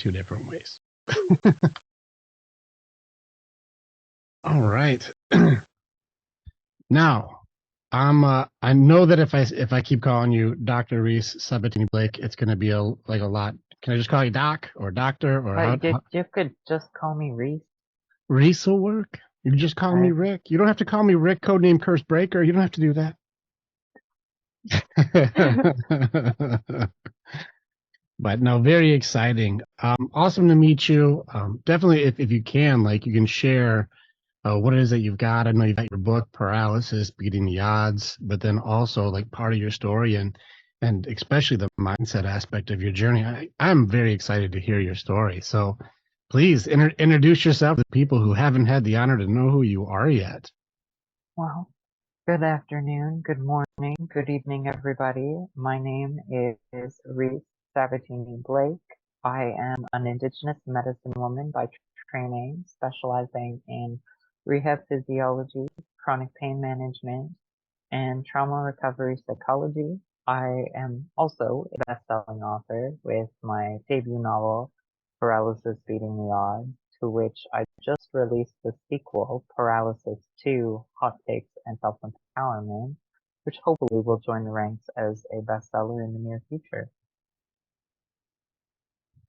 two different ways. All right. Now, I know that if I keep calling you Dr. Reese Sabatini-Blake, it's going to be a lot. Can I just call you Doc or Doctor or You could just call me Reese. Reese will work? You can just call me I, Rick. You don't have to call me Rick, codename Curse Breaker. You don't have to do that. But no, very exciting. Awesome to meet you. Definitely, if you can, like, you can share what it is that you've got. I know you've got your book, Paralysis, Beating the Odds, but then also like part of your story and especially the mindset aspect of your journey. I'm very excited to hear your story. So please introduce yourself to people who haven't had the honor to know who you are yet. well, good afternoon, good morning, good evening, everybody. My name is Reese Sabatini-Blake. I am an Indigenous medicine woman by training, specializing in rehab physiology, chronic pain management, and trauma recovery psychology. I am also a best-selling author with my debut novel, Paralysis Beating the Odds, to which I just released the sequel, Paralysis 2, Hot Takes and Self-Empowerment, which hopefully will join the ranks as a bestseller in the near future.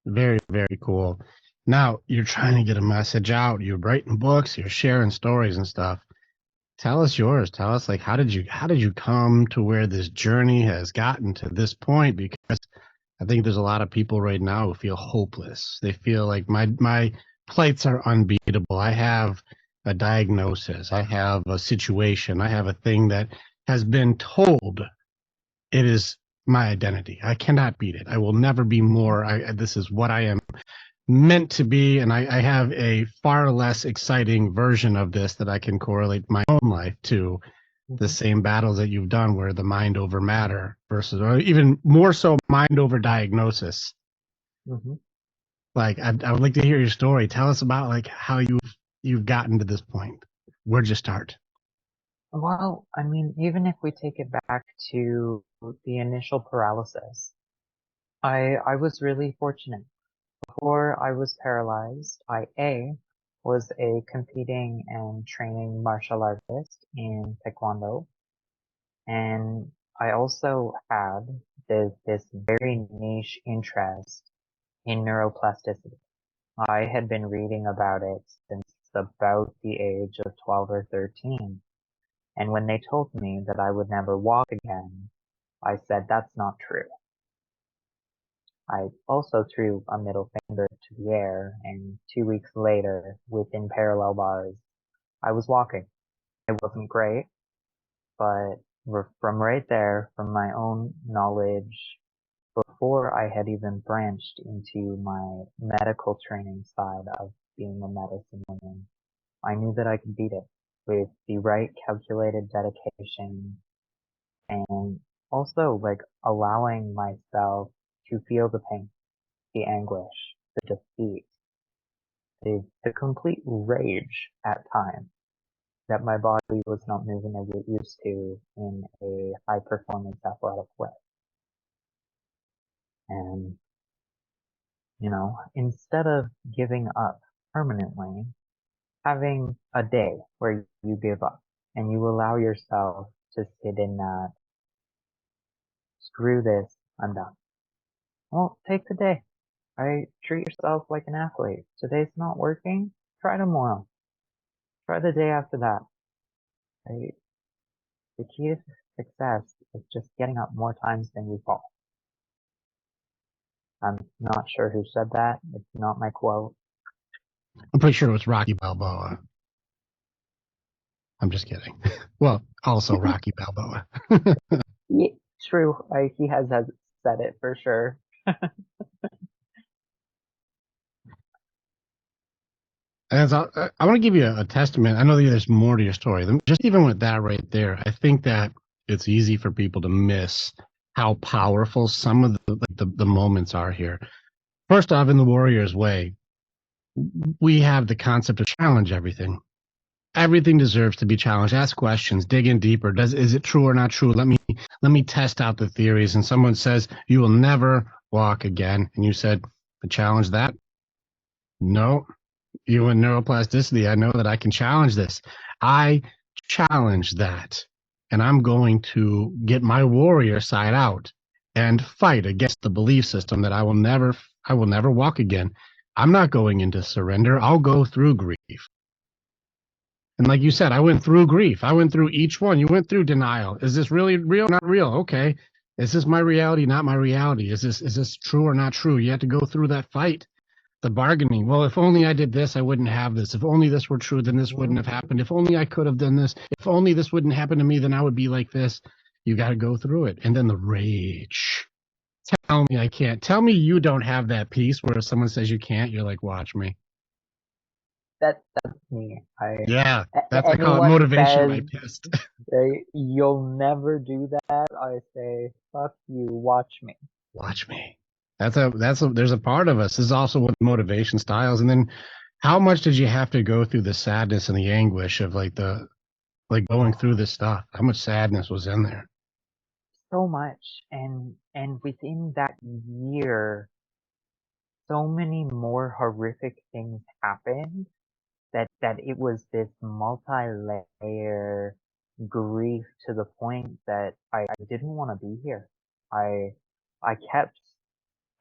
Very, very cool. Now you're trying to get a message out. You're writing books, you're sharing stories and stuff. Tell us yours. Tell us, like, how did you come to where this journey has gotten to this point? Because I think there's a lot of people right now who feel hopeless. They feel like my plights are unbeatable. I have a diagnosis. I have a situation. I have a thing that has been told it is my identity. I cannot beat it. I will never be more. This is what I am meant to be, and I have a far less exciting version of this that I can correlate my own life to the Mhm. same battles that you've done, where the mind over matter versus, or even more so, mind over diagnosis. Mhm. Like, I would like to hear your story. Tell us about like how you've gotten to this point. Where'd you start? Well, I mean, even if we take it back to the initial paralysis, I was really fortunate. Before I was paralyzed, was a competing and training martial artist in Taekwondo, and I also had this very niche interest in neuroplasticity. I had been reading about it since about the age of 12 or 13, and when they told me that I would never walk again, I said that's not true. I also threw a middle finger to the air, and 2 weeks later, within parallel bars, I was walking. It wasn't great, but from right there, from my own knowledge, before I had even branched into my medical training side of being a medicine woman, I knew that I could beat it with the right calculated dedication and also like allowing myself to feel the pain, the anguish, the defeat, the complete rage at times that my body was not moving as it used to in a high performance athletic way. And, instead of giving up permanently, having a day where you give up and you allow yourself to sit in that, screw this, I'm done. Well, take the day. Treat yourself like an athlete. Today's not working. Try tomorrow. Try the day after that. Right? The key to success is just getting up more times than you fall. I'm not sure who said that. It's not my quote. I'm pretty sure it was Rocky Balboa. I'm just kidding. Well, also Rocky Balboa. Yeah, true. He has said it for sure. As I want to give you a testament. I know that there's more to your story. Just even with that right there, I think that it's easy for people to miss how powerful some of the moments are here. First off, in the warrior's way, we have the concept of challenge everything. Everything deserves to be challenged. Ask questions, dig in deeper. Is it true or not true? Let me test out the theories. And someone says you will never walk again, and you said, To challenge that, no. You in neuroplasticity, I know that I can challenge this. I challenge that. And I'm going to get my warrior side out and fight against the belief system that I will never walk again. I'm not going into surrender. I'll go through grief. And like you said, I went through grief. I went through each one. You went through denial. Is this really real? Not real. Okay. Is this my reality? Not my reality. Is this true or not true? You have to go through that fight, the bargaining. Well, if only I did this, I wouldn't have this. If only this were true, then this wouldn't have happened. If only I could have done this. If only this wouldn't happen to me, then I would be like this. You got to go through it. And then the rage. Tell me I can't. Tell me you don't have that piece where if someone says you can't, you're like, watch me. That's me. Yeah, I call it Anyone motivation, says my pissed. you'll never do that, I say, fuck you, watch me. Watch me. There's a part of us. This is also what motivation styles. And then how much did you have to go through the sadness and the anguish of like going through this stuff? How much sadness was in there? So much, and within that year, so many more horrific things happened that it was this multi-layer grief to the point that I didn't want to be here. I I kept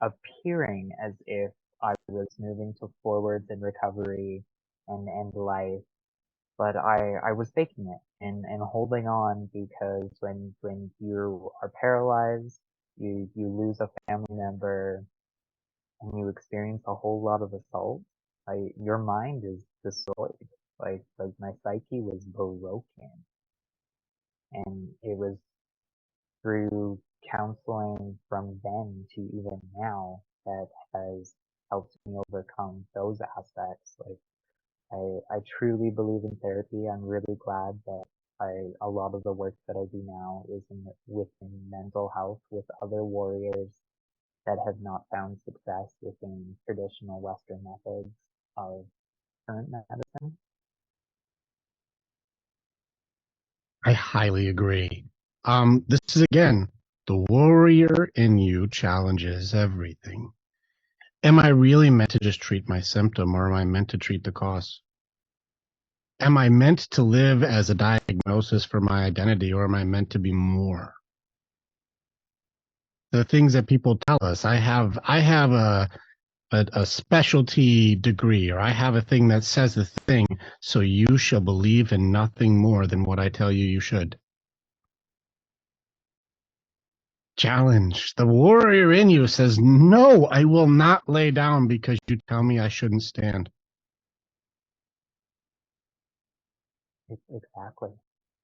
appearing as if I was moving to forwards in recovery and life, but I was faking it and holding on because when you are paralyzed, you lose a family member and you experience a whole lot of assault, your mind is destroyed. Like my psyche was broken, and it was through counseling from then to even now that has helped me overcome those aspects. Like I truly believe in therapy. I'm really glad that a lot of the work that I do now is within mental health with other warriors that have not found success within traditional Western methods of current medicine. I highly agree. This is again, the warrior in you challenges everything. Am I really meant to just treat my symptom or am I meant to treat the cause? Am I meant to live as a diagnosis for my identity or am I meant to be more? The things that people tell us, I have a specialty degree or I have a thing that says the thing, so you shall believe in nothing more than what I tell you you should. Challenge. The warrior in you says, no, I will not lay down because you tell me I shouldn't stand. Exactly.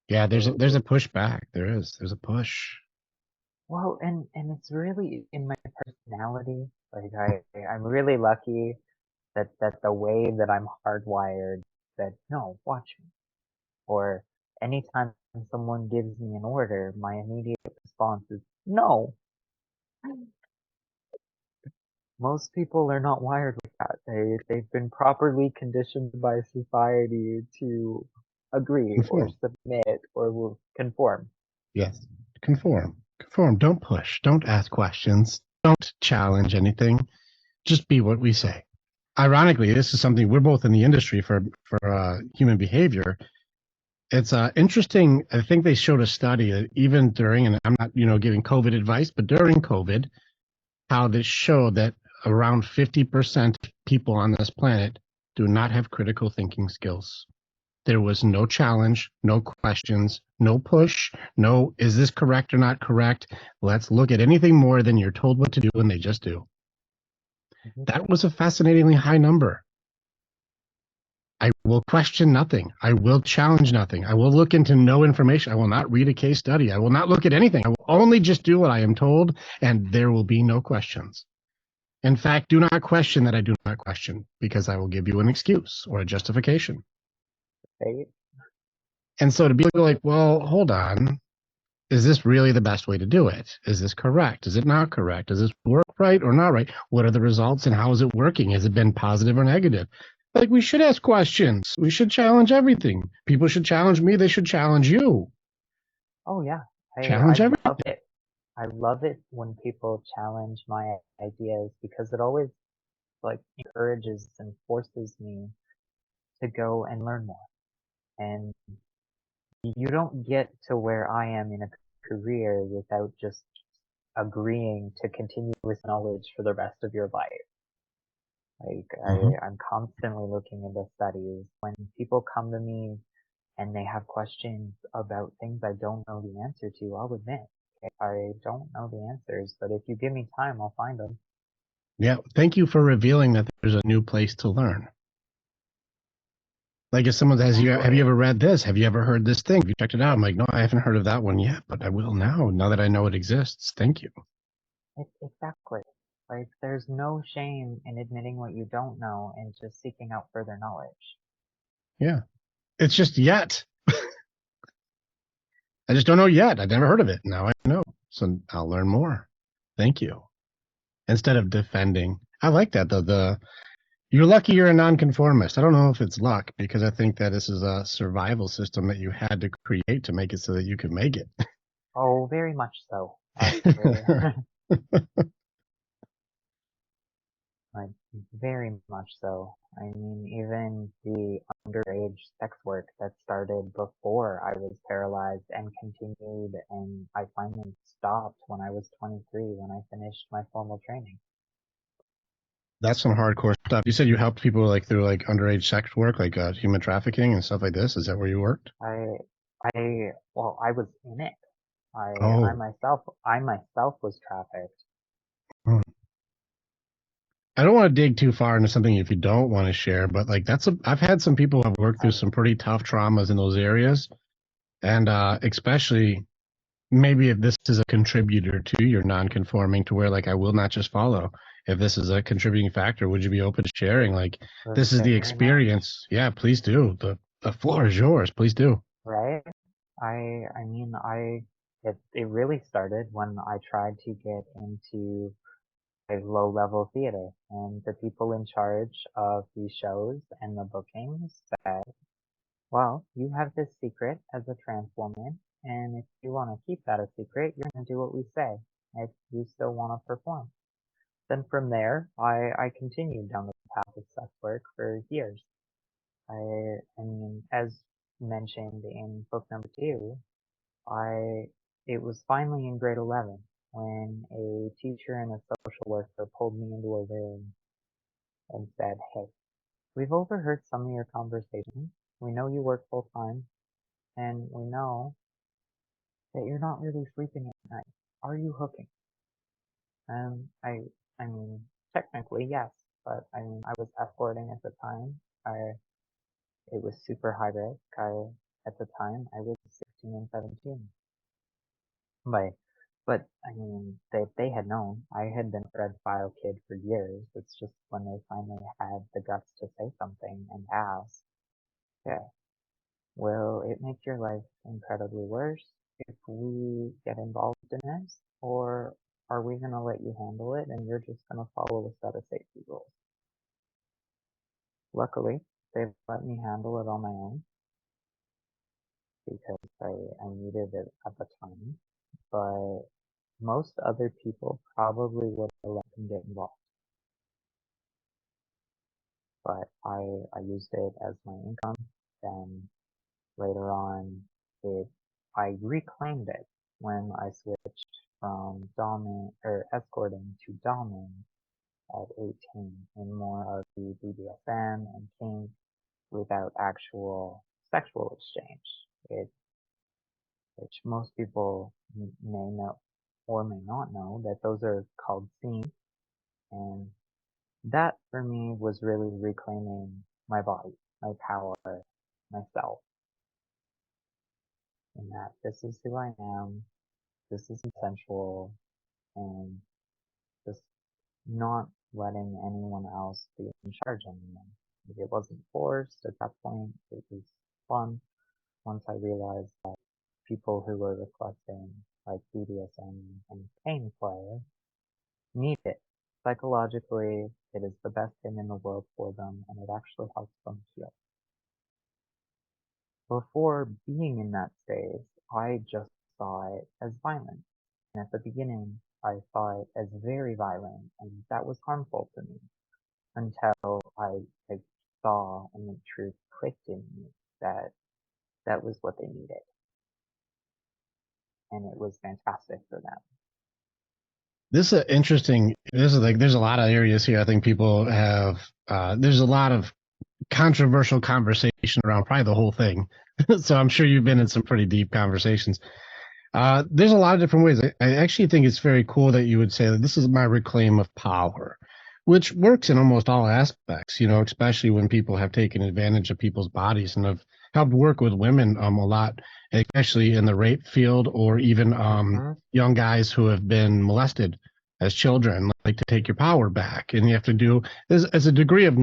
Yeah, So there's a pushback. There's a push. well, and it's really in my personality. Like I'm really lucky that the way that I'm hardwired, that no, watch me. Or anytime someone gives me an order, my immediate response is no. Most people are not wired like that. They've been properly conditioned by society to agree or Conform. submit or conform. Yes. Conform. Conform. Don't push. Don't ask questions. Don't challenge anything. Just be what we say. Ironically, this is something we're both in the industry for human behavior. It's interesting. I think they showed a study that even during, and I'm not, giving COVID advice, but during COVID, how this showed that around 50% of people on this planet do not have critical thinking skills. There was no challenge, no questions, no push, no, is this correct or not correct? Let's look at anything more than you're told what to do and they just do. Mhm. That was a fascinatingly high number. I will question nothing. I will challenge nothing. I will look into no information. I will not read a case study. I will not look at anything. I will only just do what I am told, and there will be no questions. In fact, do not question that I do not question, because I will give you an excuse or a justification. Right? And so to be like, well, hold on, is this really the best way to do it? Is this correct? Is it not correct? Does this work right or not right? What are the results and how is it working? Has it been positive or negative? Like, we should ask questions. We should challenge everything. People should challenge me. They should challenge you. Oh yeah, I Challenge everything. love it. I love it when people challenge my ideas because it always like encourages and forces me to go and learn more. And you don't get to where I am in a career without just agreeing to continuous knowledge for the rest of your life. Like Hmm. I'm constantly looking into studies. When people come to me and they have questions about things I don't know the answer to, I'll admit, okay, I don't know the answers, but if you give me time, I'll find them. Yeah. Thank you for revealing that there's a new place to learn. Like if someone says, have you Exactly. ever read this? Have you ever heard this thing? Have you checked it out? I'm like, no, I haven't heard of that one yet, but I will now. Now that I know it exists. Thank you. Exactly. Like there's no shame in admitting what you don't know and just seeking out further knowledge. Yeah. It's just yet. I just don't know yet. I've never heard of it. Now I know. So I'll learn more. Thank you. Instead of defending. I like that though. The You're lucky you're a nonconformist. I don't know if it's luck because I think that this is a survival system that you had to create to make it so that you could make it. Oh, very much so. I like very much so. I mean, even the underage sex work that started before I was paralyzed and continued, and I finally stopped when I was 23 when I finished my formal training. That's some hardcore stuff. You said you helped people like through like underage sex work, like human trafficking and stuff like this. Is that where you worked? I, well, I was in it. Oh, I myself was trafficked. hmm. I don't want to dig too far into something if you don't want to share, but like I've had some people who have worked through I, some pretty tough traumas in those areas, and especially maybe if this is a contributor to your non-conforming to where like I will not just follow. If this is a contributing factor, would you be open to sharing? Like this is the very much, experience. Yeah, please do. The floor is yours. Please do. right? I mean, it really started when I tried to get into a low level theater and the people in charge of the shows and the bookings said, well, you have this secret as a trans woman and if you want to keep that a secret, you're going to do what we say if you still want to perform. Then from there, I continued down the path of sex work for years. I mean, as mentioned in book number two, I it was finally in grade 11 when a teacher and a social worker pulled me into a room and said, "Hey, we've overheard some of your conversations. We know you work full time, and we know that you're not really sleeping at night. Are you hooking?" And I mean, technically yes, but I mean, I was escorting at the time. It was super high risk. At the time, I was 16 and 17. But but I mean, they had known. I had been a red file kid for years. It's just when they finally had the guts to say something and ask, yeah, will it make your life incredibly worse if we get involved in this? Or are we gonna let you handle it and you're just gonna follow a set of safety rules? Luckily, they let me handle it on my own because I needed it at the time. But most other people probably would have let them get involved. But I used it as my income. Then later on, it I reclaimed it when I switched from doming or escorting to doming at 18 in more of the BDSM and kink without actual sexual exchange, it, which most people may know or may not know that those are called scenes. And that for me was really reclaiming my body, my power, myself, and that this is who I am, this is consensual, and just not letting anyone else be in charge anymore. It wasn't forced at that point, it was fun once I realized that people who were requesting like BDSM and pain play need it. Psychologically, it is the best thing in the world for them, and it actually helps them heal. Before being in that phase, I just saw it as violent. And at the beginning, I saw it as very violent, and that was harmful to me. until I saw and the truth clicked in me that that was what they needed, and it was fantastic for them. This is interesting. This is like there's a lot of areas here. I think people have. There's a lot of controversial conversation around probably the whole thing. So I'm sure you've been in some pretty deep conversations. There's a lot of different ways. I actually think it's very cool that you would say that this is my reclaim of power, which works in almost all aspects, especially when people have taken advantage of people's bodies and have helped work with women a lot, especially in the rape field or even Hmm. young guys who have been molested as children, like to take your power back. And you have to do, there's a degree of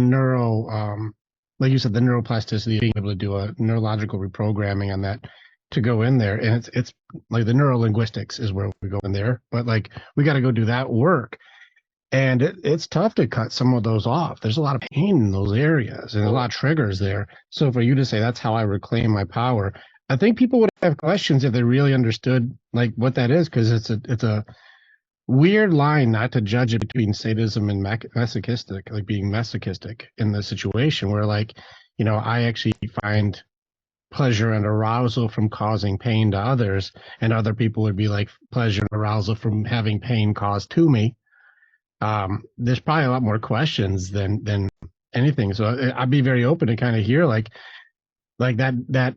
like you said, the neuroplasticity, being able to do a neurological reprogramming on that to go in there. And it's like the neurolinguistics is where we go in there, but like we got to go do that work. And it's tough to cut some of those off. There's a lot of pain in those areas and there's a lot of triggers there. So for you to say that's how I reclaim my power, I think people would have questions if they really understood like what that is, because it's a weird line not to judge it between sadism and masochistic, like being masochistic in the situation where like, I actually find pleasure and arousal from causing pain to others, and other people would be like pleasure and arousal from having pain caused to me. There's probably a lot more questions than anything. So I'd be very open to kind of hear like that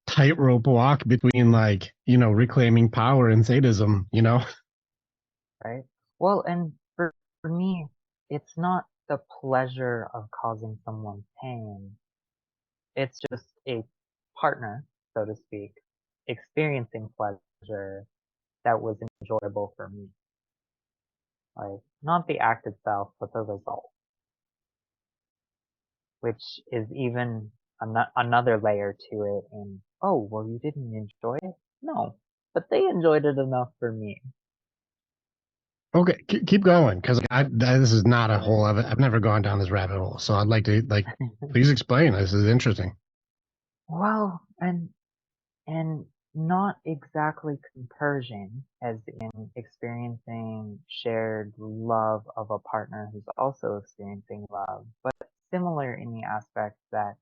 tightrope walk between like reclaiming power and sadism. Right? Well, and for me, it's not the pleasure of causing someone pain. It's just a partner, so to speak, experiencing pleasure that was enjoyable for me. Like, not the act itself, but the result, which is even another layer to it. And, oh, well, you didn't enjoy it? No, but they enjoyed it enough for me. Okay, keep going because this is not a Right? whole. I've never gone down this rabbit hole, so I'd like to please explain. This is interesting. Well, and not exactly compersion, as in experiencing shared love of a partner who's also experiencing love, but similar in the aspect that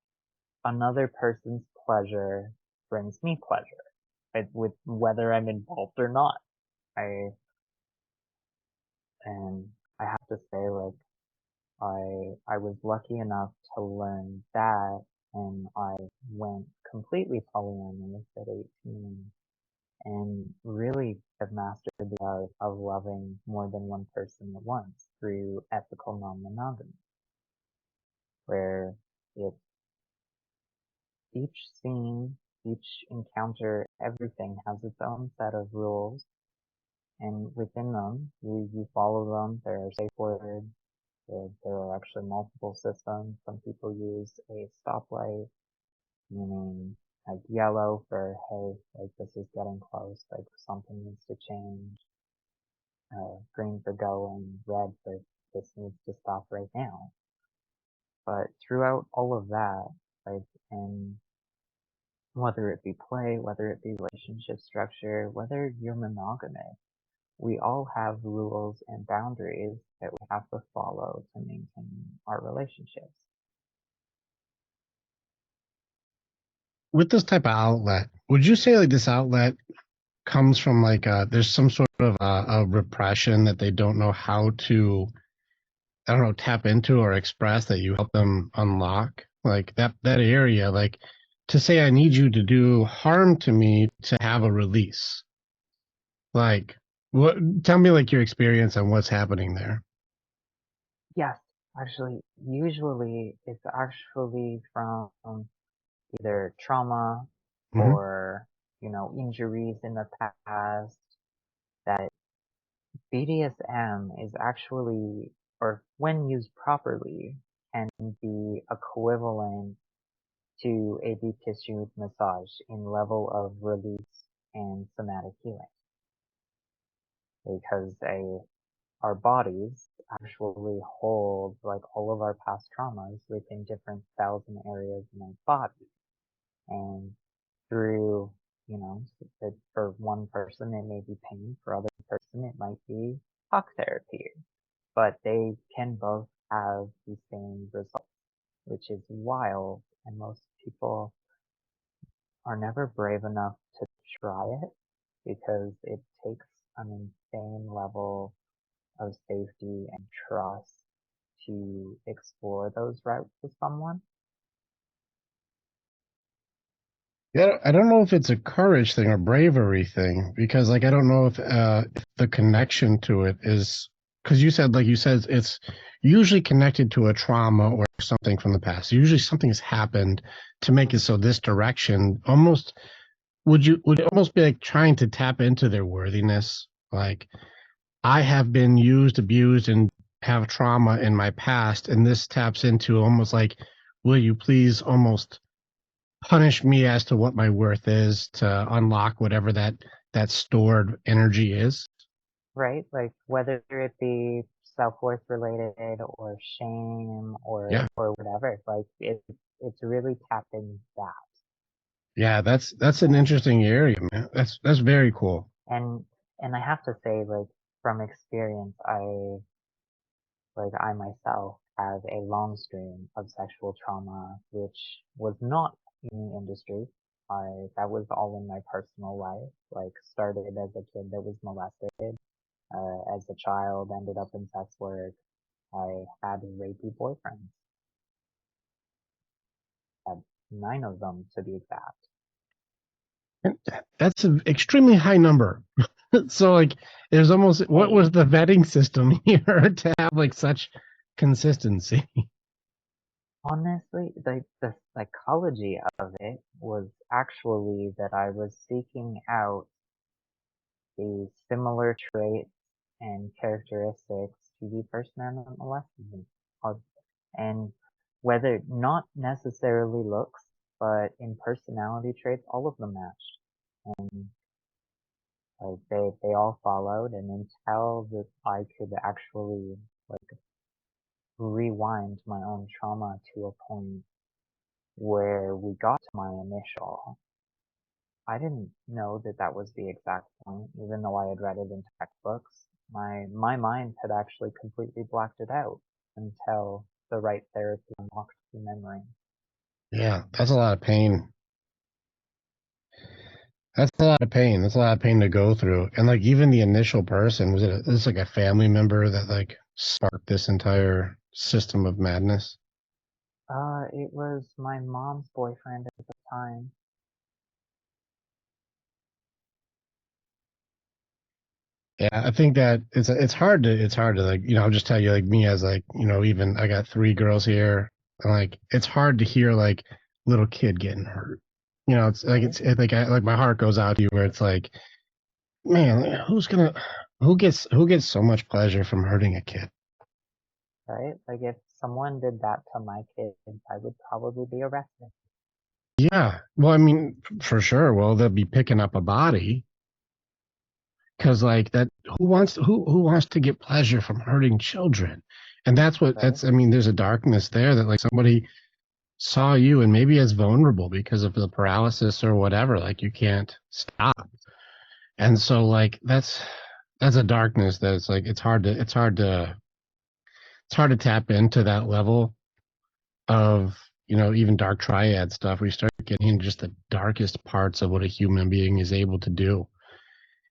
another person's pleasure brings me pleasure, right? With whether I'm involved or not. I and I have to say, like, I was lucky enough to learn that, and I went completely polyamorous at 18 and really have mastered the art of loving more than one person at once through ethical non-monogamy, where it's each scene, each encounter, everything has its own set of rules, and within them, you follow them. There are safe words. There are actually multiple systems. Some people use a stoplight, meaning like yellow for, hey, like this is getting close, like something needs to change. Green for go and red for this needs to stop right now. But throughout all of that, like, and whether it be play, whether it be relationship structure, whether you're monogamous, we all have rules and boundaries that we have to follow to maintain our relationships. With this type of outlet, would you say like this outlet comes from like there's some sort of a repression that they don't know how to, I don't know, tap into or express, that you help them unlock like that area, like to say I need you to do harm to me to have a release. Like what, tell me like your experience and what's happening there. Yes, actually, usually it's actually from either trauma Hmm. or, injuries in the past that BDSM is actually, or when used properly, can be equivalent to a deep tissue massage in level of release and somatic healing. Because our bodies actually hold like all of our past traumas within different cells and areas in our body. And through, for one person it may be pain, for other person it might be talk therapy, but they can both have the same results, which is wild. And most people are never brave enough to try it because it takes an insane level of safety and trust to explore those routes with someone. Yeah, I don't know if it's a courage thing or bravery thing because like I don't know if the connection to it is because you said it's usually connected to a trauma or something from the past. Usually something has happened to make it Mhm. so this direction almost would it almost be like trying to tap into their worthiness? Like I have been used, abused, and have trauma in my past, and this taps into almost like, will you please almost punish me as to what my worth is to unlock whatever that stored energy is. Right? Like whether it be self-worth related or shame Yeah. or whatever, like it's really tapping that. Yeah, that's an And interesting area, man. That's very cool. and and I have to say, like from experience, I myself have a long stream of sexual trauma, which was not in the industry. That was all in my personal life. Like started as a kid that was molested. As a child, ended up in sex work. I had rapey boyfriends. Had 9 of them to be exact. And that's an extremely high number. So like there's almost what Hey, was the vetting system here to have like such consistency? honestly, the psychology of it was actually that I was seeking out the similar traits and characteristics to the person that molested me. Uh, And whether not necessarily looks, but in personality traits, all of them matched. And like they all followed, and until that I could actually like rewind my own trauma to a point where we got to my initial, I didn't know that that was the exact point, even though I had read it in textbooks. My mind had actually completely blocked it out until the right therapy unlocked the memory. Yeah, that's a lot of pain. That's a lot of pain. That's a lot of pain to go through. And like even the initial person, was it this like a family member that like sparked this entire system of madness? It was my mom's boyfriend at the time. Yeah, I think that it's hard to like I'll just tell you like me as like even I got three girls here and like it's hard to hear like little kid getting hurt. It's like Right? like like my heart goes out to you where it's like man, like, who gets so much pleasure from hurting a kid? Right? Like if someone did that to my kids, I would probably be arrested. Yeah, well I mean for sure. Well they'll be picking up a body because like that who wants to get pleasure from hurting children? And Right? that's I mean there's a darkness there that like somebody saw you and maybe as vulnerable because of the paralysis or whatever like you can't stop and so like that's a darkness that's like it's hard to tap into that level of even dark triad stuff where you start getting into just the darkest parts of what a human being is able to do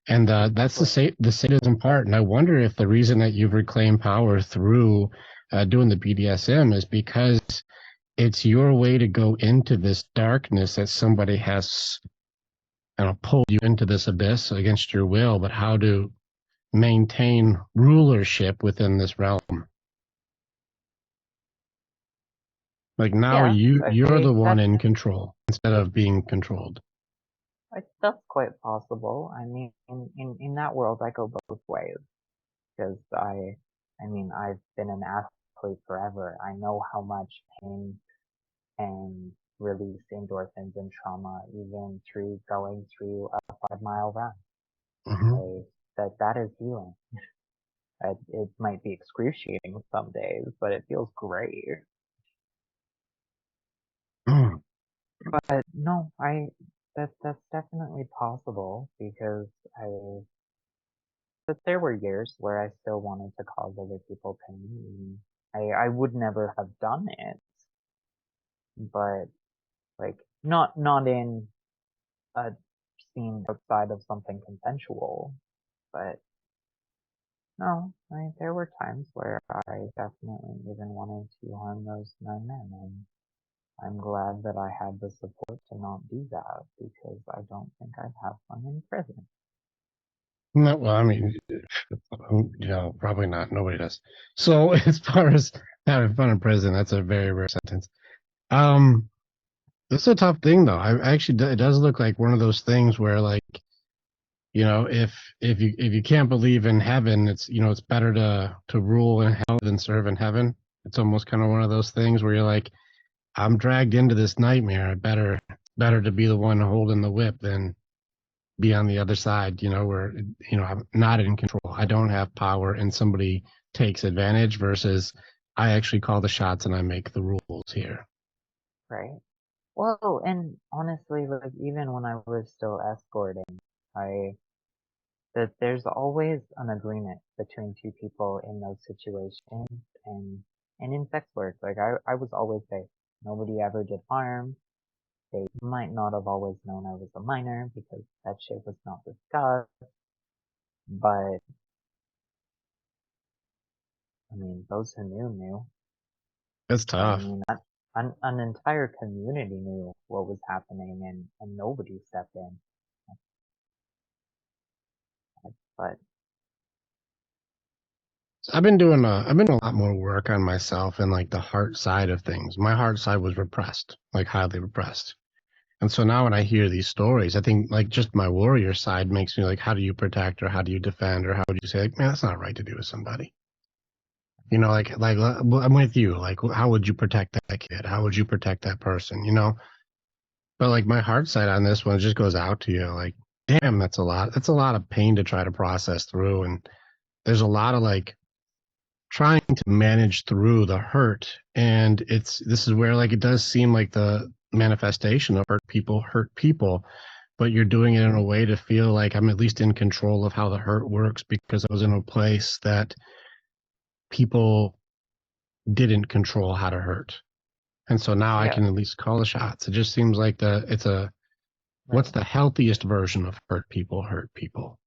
and that's Exactly. the sadism part and I wonder if the reason that you've reclaimed power through doing the BDSM is because it's your way to go into this darkness that somebody has pulled you into this abyss against your will, but how to maintain rulership within this realm. Like now Yeah, you're the one that's in control instead of being controlled. that's quite possible. I mean, in that world, I go both ways because I mean, I've been an athlete forever. I know how much pain can release endorphins and trauma, even through going through a 5 mile run. Hmm. Like that is healing. It might be excruciating some days, but it feels great. Mm. But no, that's definitely possible because I but there were years where I still wanted to cause other people pain. I would never have done it, but like not in a scene outside of something consensual, but no, there were times where I definitely even wanted to harm those 9 men, and I'm glad that I had the support to not do that because I don't think I'd have fun in prison. No, well, I mean, probably not. Nobody does. So as far as having fun in prison, that's a very rare sentence. Um, it's a tough thing though. I actually, it does look like one of those things where like, if you can't believe in heaven, it's better to rule in hell than serve in heaven. It's almost kind of one of those things where you're like, I'm dragged into this nightmare. Better to be the one holding the whip than be on the other side, where I'm not in control. I don't have power and somebody takes advantage versus I actually call the shots and I make the rules here. Right? Well, and honestly, like even when I was still escorting, I that there's always an agreement between two people in those situations, and and in sex work, like I was always safe. Nobody ever did harm. They might not have always known I was a minor because that shit was not discussed, but I mean, those who knew knew. It's I tough. mean, an entire community knew what was happening, and nobody stepped in. But I've been doing a lot more work on myself and like the heart side of things. My heart side was repressed, like highly repressed. And so now when I hear these stories, I think like just my warrior side makes me like, how do you protect or how do you defend or how would you say like, man, that's not right to do with somebody. I'm with you. Like, how would you protect that kid? How would you protect that person? But like my heart side on this one just goes out to you. Like, damn, that's a lot. That's a lot of pain to try to process through. And there's a lot of like trying to manage through the hurt. And this is where like it does seem like the manifestation of hurt people, but you're doing it in a way to feel like I'm at least in control of how the hurt works because I was in a place that people didn't control how to hurt. And so now I yeah, can at least call the shots. It just seems like what's right. the healthiest version of hurt people.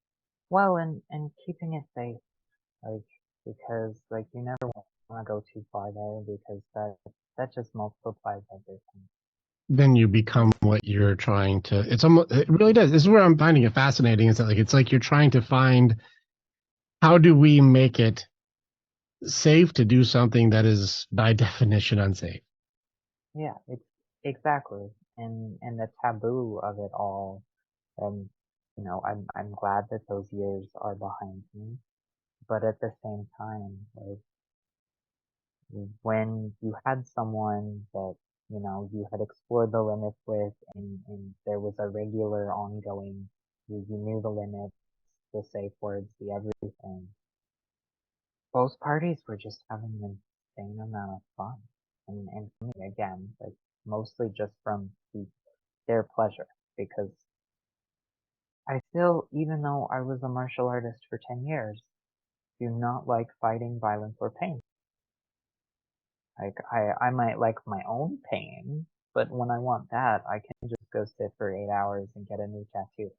Well, and keeping it safe, like because like you never want to go too far there because that just multiplies everything. Then you become what you're trying to, it really does. This is where I'm finding it fascinating. Is that like, it's like you're trying to find how do we make it safe to do something that is by definition unsafe. Yeah, exactly. And the taboo of it all, and I'm glad that those years are behind me. But at the same time, like when you had someone that you had explored the limits with, and there was a regular ongoing, you knew the limits, the safe words, the everything. Both parties were just having an insane amount of fun, and for me again, like mostly just from their pleasure because I still, even though I was a martial artist for 10 years, do not like fighting violence or pain. Like I might like my own pain, but when I want that, I can just go sit for 8 hours and get a new tattoo.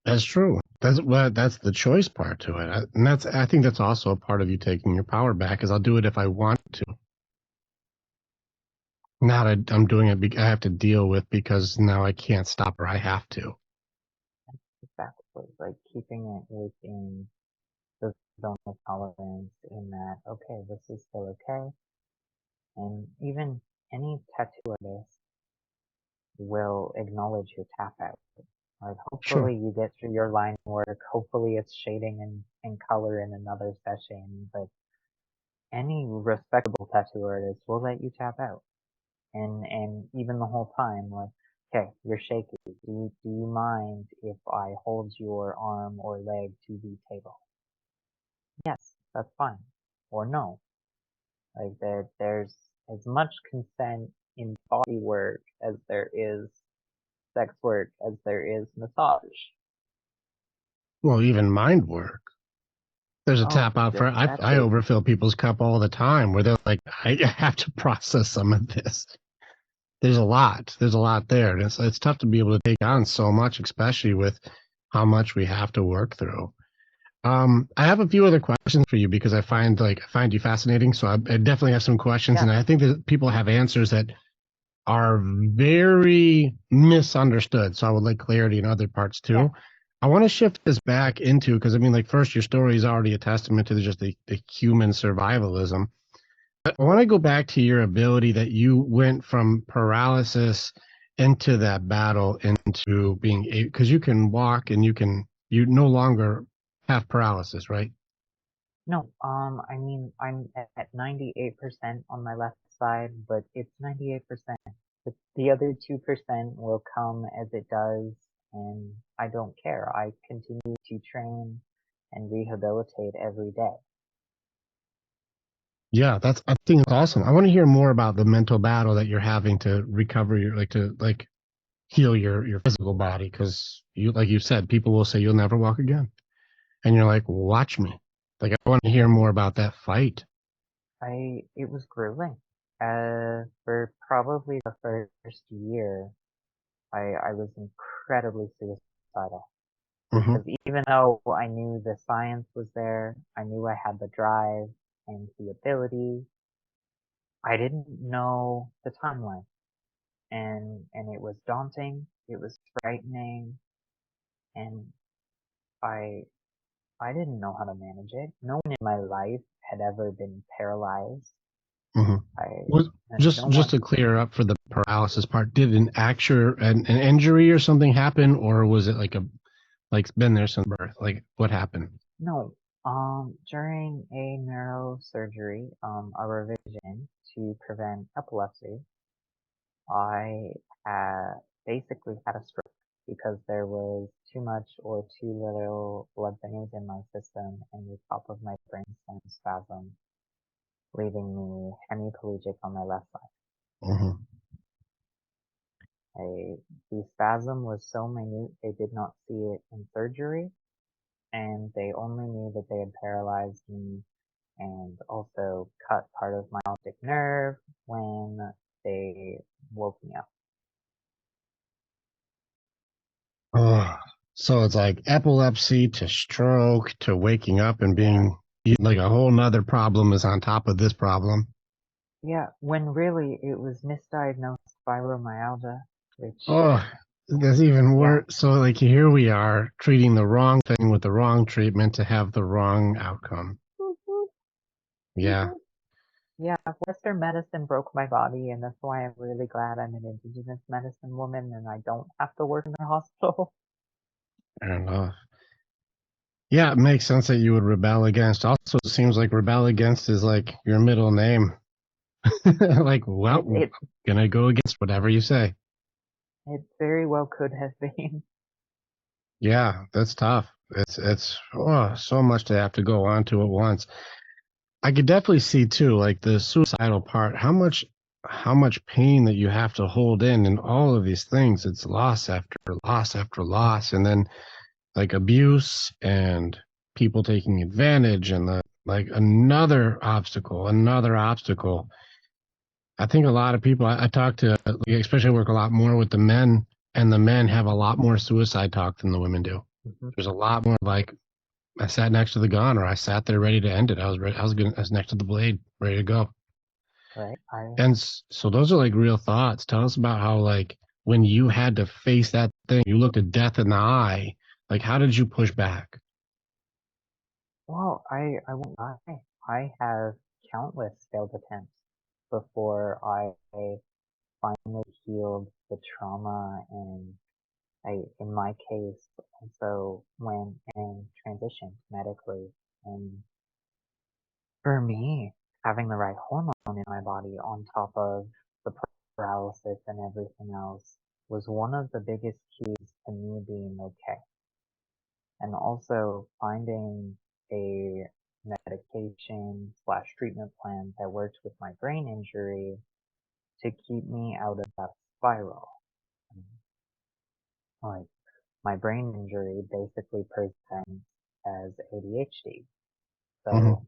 That's true. That's the choice part to it. I think that's also a part of you taking your power back is I'll do it if I want to. Not I'm doing it I have to deal with because now I can't stop or I have to. Exactly. Like keeping it within the zone of tolerance in that, okay, this is still okay. And even any tattoo artist will acknowledge your tap out. Like Sure. hopefully you get through your line work, hopefully it's shading and color in another session, but any respectable tattoo artist will let you tap out. And even the whole time, like, okay, you're shaky. Do you mind if I hold your arm or leg to the table? Yes, that's fine. Or no. Like there's as much consent in body work as there is sex work as there is massage. Well, even mind work. There's a Oh, tap out for that I too. overfill people's cup all the time where they're like, I have to process some of this. There's a lot. There's a lot there. And it's tough to be able to take on so much, especially with how much we have to work through. I have a few other questions for you because I find you fascinating. So I definitely have some questions, Yeah, and I think that people have answers that are very misunderstood. So I would like clarity in other parts yeah, too. I want to shift this back into because I mean, like, first, your story is already a testament to just the human survivalism. But I want to go back to your ability that you went from paralysis into that battle into being because you can walk and you no longer have paralysis, right? no, I mean, I'm at 98% on my left side, but it's 98%. The other 2% will come as it does, and I don't care. I continue to train and rehabilitate every day. Yeah, that's I think it's awesome. I want to hear more about the mental battle that you're having to recover your to heal your physical body because you like you said, people will say you'll never walk again. And you're like, watch me. Like I want to hear more about that fight. It was grueling. For probably the first year, I was incredibly suicidal. Hmm. Because even though I knew the science was there, I knew I had the drive and the ability, I didn't know the timeline. And it was daunting, it was frightening, and I I didn't know how to manage it. No one in my life had ever been paralyzed. Hmm. I Was no just one. to clear up for the paralysis part, did an injury or something happen, or was it like been there since birth? Like what happened? No. During a neurosurgery, a revision to prevent epilepsy, I basically had a stroke because there was too much or too little blood thinners in my system and the top of my brainstem spasm, leaving me hemiplegic on my left side. Hmm. The spasm was so minute they did not see it in surgery, and they only knew that they had paralyzed me and also cut part of my optic nerve when they woke me up. Oh, so it's like epilepsy to stroke to waking up and Yeah. being like a whole nother problem is on top of this problem. Yeah, when really it was misdiagnosed fibromyalgia, which, Oh, that's even yeah, worse. So, like, here we are treating the wrong thing with the wrong treatment to have the wrong outcome. Yeah. yeah, Western medicine broke my body, and that's why I'm really glad I'm an indigenous medicine woman and I don't have to work in a hospital. Fair enough. Yeah, it makes sense that you would rebel against. Also, it seems like rebel against is like your middle name. Like, well, It, it, gonna go against whatever you say. it very well could have been. Yeah, that's tough. It's so much to have to go on to at once. I could definitely see too, like the suicidal part, how much pain that you have to hold in and all of these things. It's loss after loss after loss, and then like abuse and people taking advantage and the like another obstacle. I think a lot of people I talk to, like, especially work a lot more with the men, and the men have a lot more suicide talk than the women do. Mhm. There's a lot more like I sat next to the gun, or I sat there ready to end it. I was ready. I was next to the blade, ready to go. Right? And so those are like real thoughts. Tell us about how like when you had to face that thing, you looked at death in the eye. Like how did you push back? Well, I won't lie. I have countless failed attempts before I finally healed the trauma and in my case, also went and transitioned medically. And for me, having the right hormone in my body on top of the paralysis and everything else was one of the biggest keys to me being okay. And also finding a medication slash treatment plan that worked with my brain injury to keep me out of that spiral. Like, my brain injury basically presents as ADHD. Hmm. So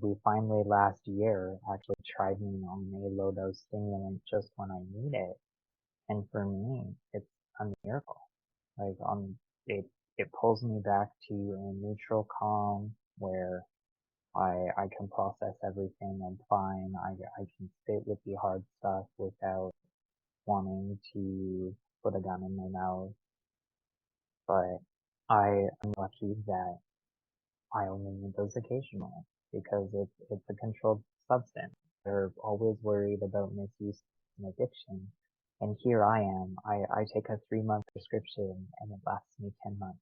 we finally last year actually tried me on a low dose stimulant just when I need it. And for me, it's a miracle. Like it it pulls me back to a neutral calm where I can process everything. I'm fine. I can sit with the hard stuff without wanting to put a gun in my mouth. But I'm lucky that I only need those occasionally because it's a controlled substance. They're always worried about misuse and addiction. And here I am. I take a 3 month prescription and it lasts me 10 months.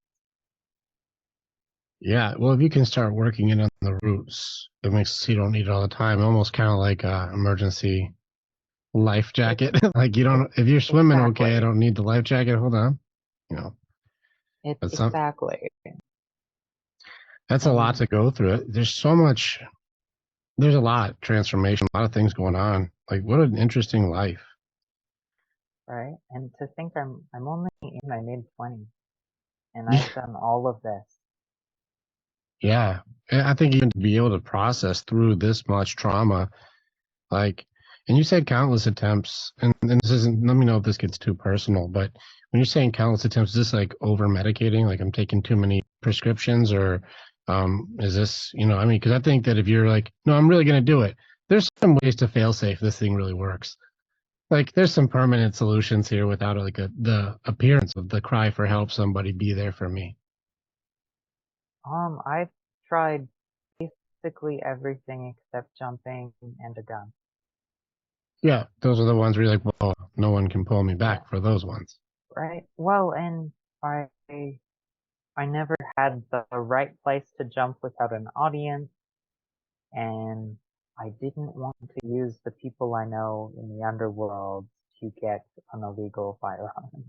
Yeah, well, if you can start working in on the roots, it makes it so you don't need it all the time. Almost kind of like a emergency life It, jacket. Like you it, don't, if you're swimming, okay, I exactly. don't need the life jacket. Hold on, you know, that's some, Exactly. that's a lot And, to go through. There's so much. There's a lot transformation, a lot of things going on. Like what an interesting life. right? And to think I'm only in my mid 20s and Yeah, I've done all of this. yeah. And I think even to be able to process through this much trauma, like, and you said countless attempts, and this isn't, let me know if this gets too personal, but when you're saying countless attempts, is this like over medicating? Like I'm taking too many prescriptions or, is this, I mean, cause I think that if you're like, no, I'm really going to do it, there's some ways to fail safe. This thing really works. Like there's some permanent solutions here without like the appearance of the cry for help, somebody be there for me. I've tried basically everything except jumping and a gun. Yeah. Those are the ones where you're like, well, no one can pull me Yeah, back for those ones. right. Well, and I never had the right place to jump without an audience, and I didn't want to use the people I know in the underworld to get an illegal firearm.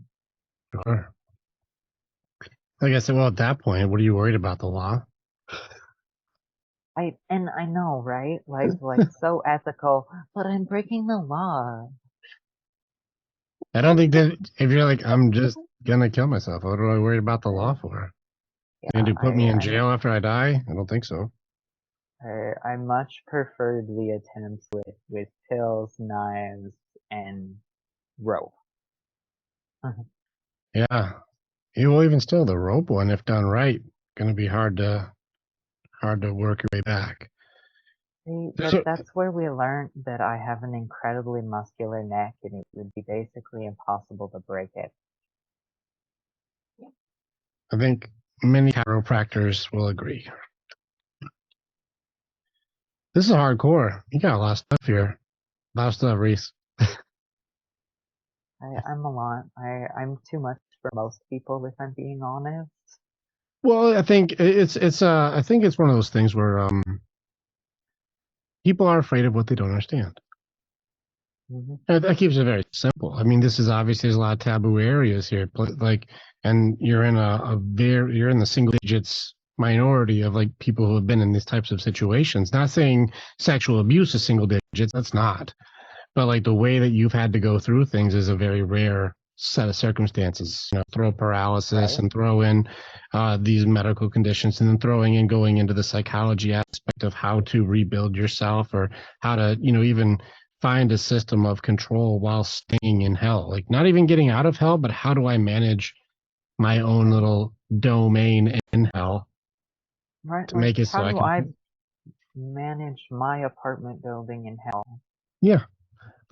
Sure. Like I said, well, at that point, what are you worried about the law? I know, right? Like so ethical, but I'm breaking the law. I don't think that if you're like, I'm just gonna kill myself, what are I worried about the law Right? for? You Yeah, gonna do put me in jail after I die? I don't think so. I much preferred the attempts with pills, knives, and rope. Yeah. You will even still the rope one, if done right, gonna be hard to work your way back. See, There's a, that's where we learned that I have an incredibly muscular neck and it would be basically impossible to break it. I think many chiropractors will agree. This is hardcore. You got a lot of stuff here. A lot of stuff, Reese. I'm a lot. I'm too much for most people, if I'm being honest. Well, I think I think it's one of those things where people are afraid of what they don't understand. Hmm. And that keeps it very simple. I mean, this is obviously there's a lot of taboo areas here, like, and you're in you're in the single digits minority of like people who have been in these types of situations. Not saying sexual abuse is single digits. That's not. But like the way that you've had to go through things is a very rare set of circumstances. Throw paralysis Right? and throw in these medical conditions, and then throwing in going into the psychology aspect of how to rebuild yourself or how to, even find a system of control while staying in hell. Like not even getting out of hell, but how do I manage my own Right? little domain in hell Right? to Like, make it so how I do can, I manage my apartment building in hell? yeah.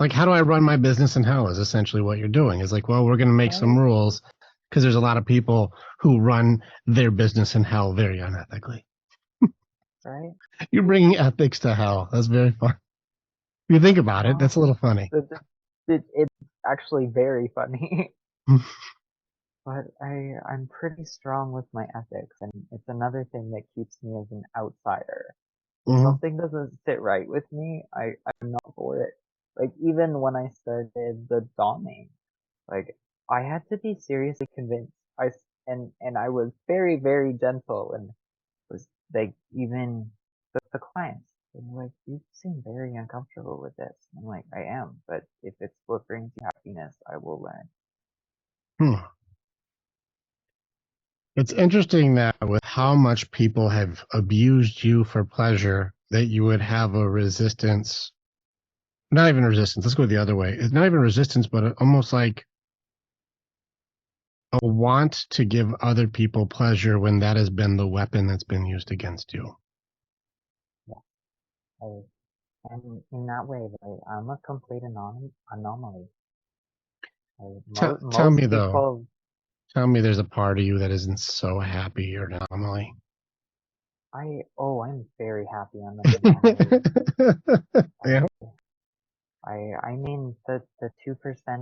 Like, how do I run my business in hell is essentially what you're doing. Is like, well, we're going to make some Right? rules because there's a lot of people who run their business in hell very unethically. Right? You're bringing ethics to hell. That's very fun. If you think about it, that's Well, a little funny. it's actually very funny. But I'm pretty strong with my ethics, and it's another thing that keeps me as an outsider. If Hmm. something doesn't sit right with me, I'm not for it. Like even when I started the doming, like I had to be seriously convinced. And I was very, very gentle and was like even the clients. And like, you seem very uncomfortable with this. I'm like, I am, but if it's what brings you happiness, I will learn. Hmm. It's interesting that with how much people have abused you for pleasure, that you would have a resistance. Not even resistance. Let's go the other way. It's not even resistance, but almost like a want to give other people pleasure when that has been the weapon that's been used against you. Yeah. And in that way, like, I'm a complete anomaly. Like, Tell most me though. people, Tell me there's a part of you that isn't so happy you're an anomaly. I'm very happy I'm an anomaly. Yeah. I mean the 2%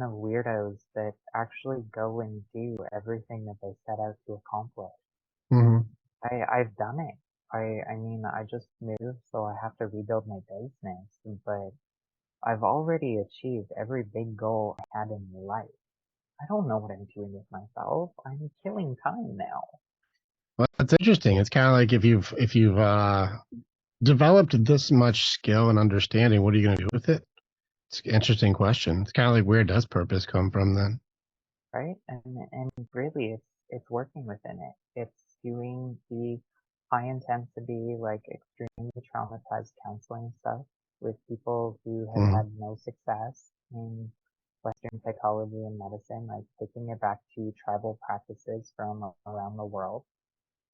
of weirdos that actually go and do everything that they set out to accomplish. Hmm. I've done it. I mean, I just moved, so I have to rebuild my business, but I've already achieved every big goal I had in life. I don't know what I'm doing with myself. I'm killing time now, Well, that's interesting. It's kind of like if you've developed this much skill and understanding, what are you going to do with it? It's an interesting question. It's kind of like where does purpose come from then? right? And really, it's working within it. It's doing the high intensity, like extremely traumatized counseling stuff with people who have Hmm. had no success in Western psychology and medicine, like taking it back to tribal practices from around the world,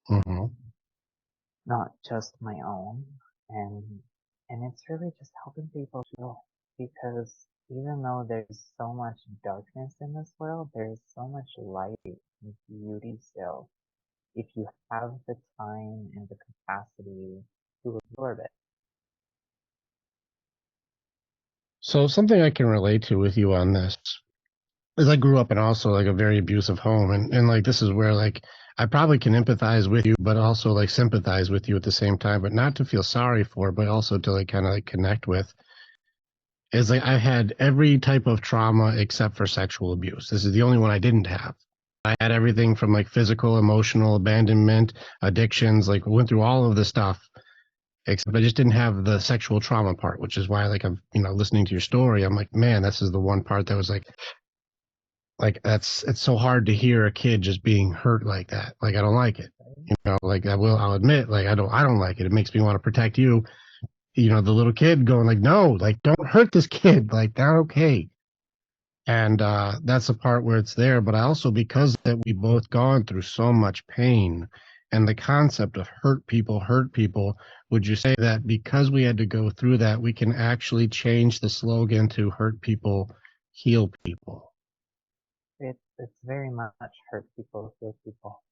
Hmm. not just my own. And and it's really just helping people heal because even though there's so much darkness in this world, there's so much light and beauty still if you have the time and the capacity to absorb it. So something I can relate to with you on this is I grew up in also like a very abusive home, and like this is where like I probably can empathize with you, but also like sympathize with you at the same time, but not to feel sorry for, but also to like kind of like connect with. Is like I had every type of trauma except for sexual abuse. This is the only one I didn't have. I had everything from like physical, emotional, abandonment, addictions, like went through all of the stuff, except I just didn't have the sexual trauma part, which is why like I'm, listening to your story, I'm like, man, this is the one part that was like that's it's so hard to hear a kid just being hurt like that. Like I don't like it. Right? Like I'll admit, like I don't like it. It makes me want to protect you. The little kid going like, no, like don't hurt this kid. Like they're okay. And that's the part where it's there. But I also, because that we both gone through so much pain and the concept of hurt people, would you say that because we had to go through that, we can actually change the slogan to hurt people, heal people? It's very much hurt people, heal people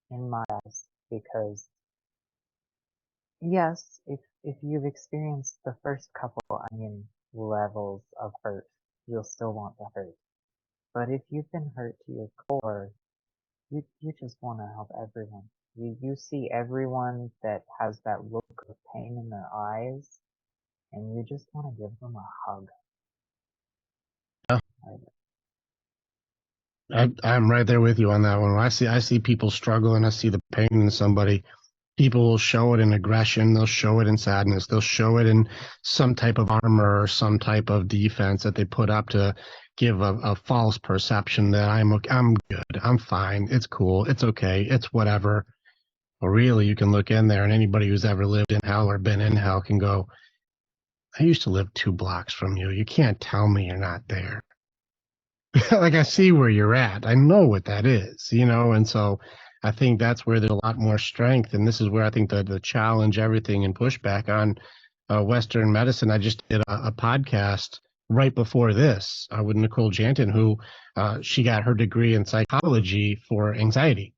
in my eyes because yes, if you've experienced the first couple onion levels of hurt, you'll still want the hurt. But if you've been hurt to your core, you just want to help everyone. You see everyone that has that look of pain in their eyes, and you just want to give them a hug. Like, I'm right there with you on that one. When I see people struggling, I see the pain in somebody. People will show it in aggression, they'll show it in sadness, they'll show it in some type of armor or some type of defense that they put up to give a false perception that I'm good, I'm fine, it's cool, it's okay, it's whatever. But really, you can look in there, and anybody who's ever lived in hell or been in hell can go, I used to live 2 blocks from you. You can't tell me you're not there. Like I see where you're at. I know what that is. And so I think that's where there's a lot more strength. And this is where I think the challenge, everything, and pushback on Western medicine. I just did a podcast right before this with Nicole Janton, who she got her degree in psychology for anxiety.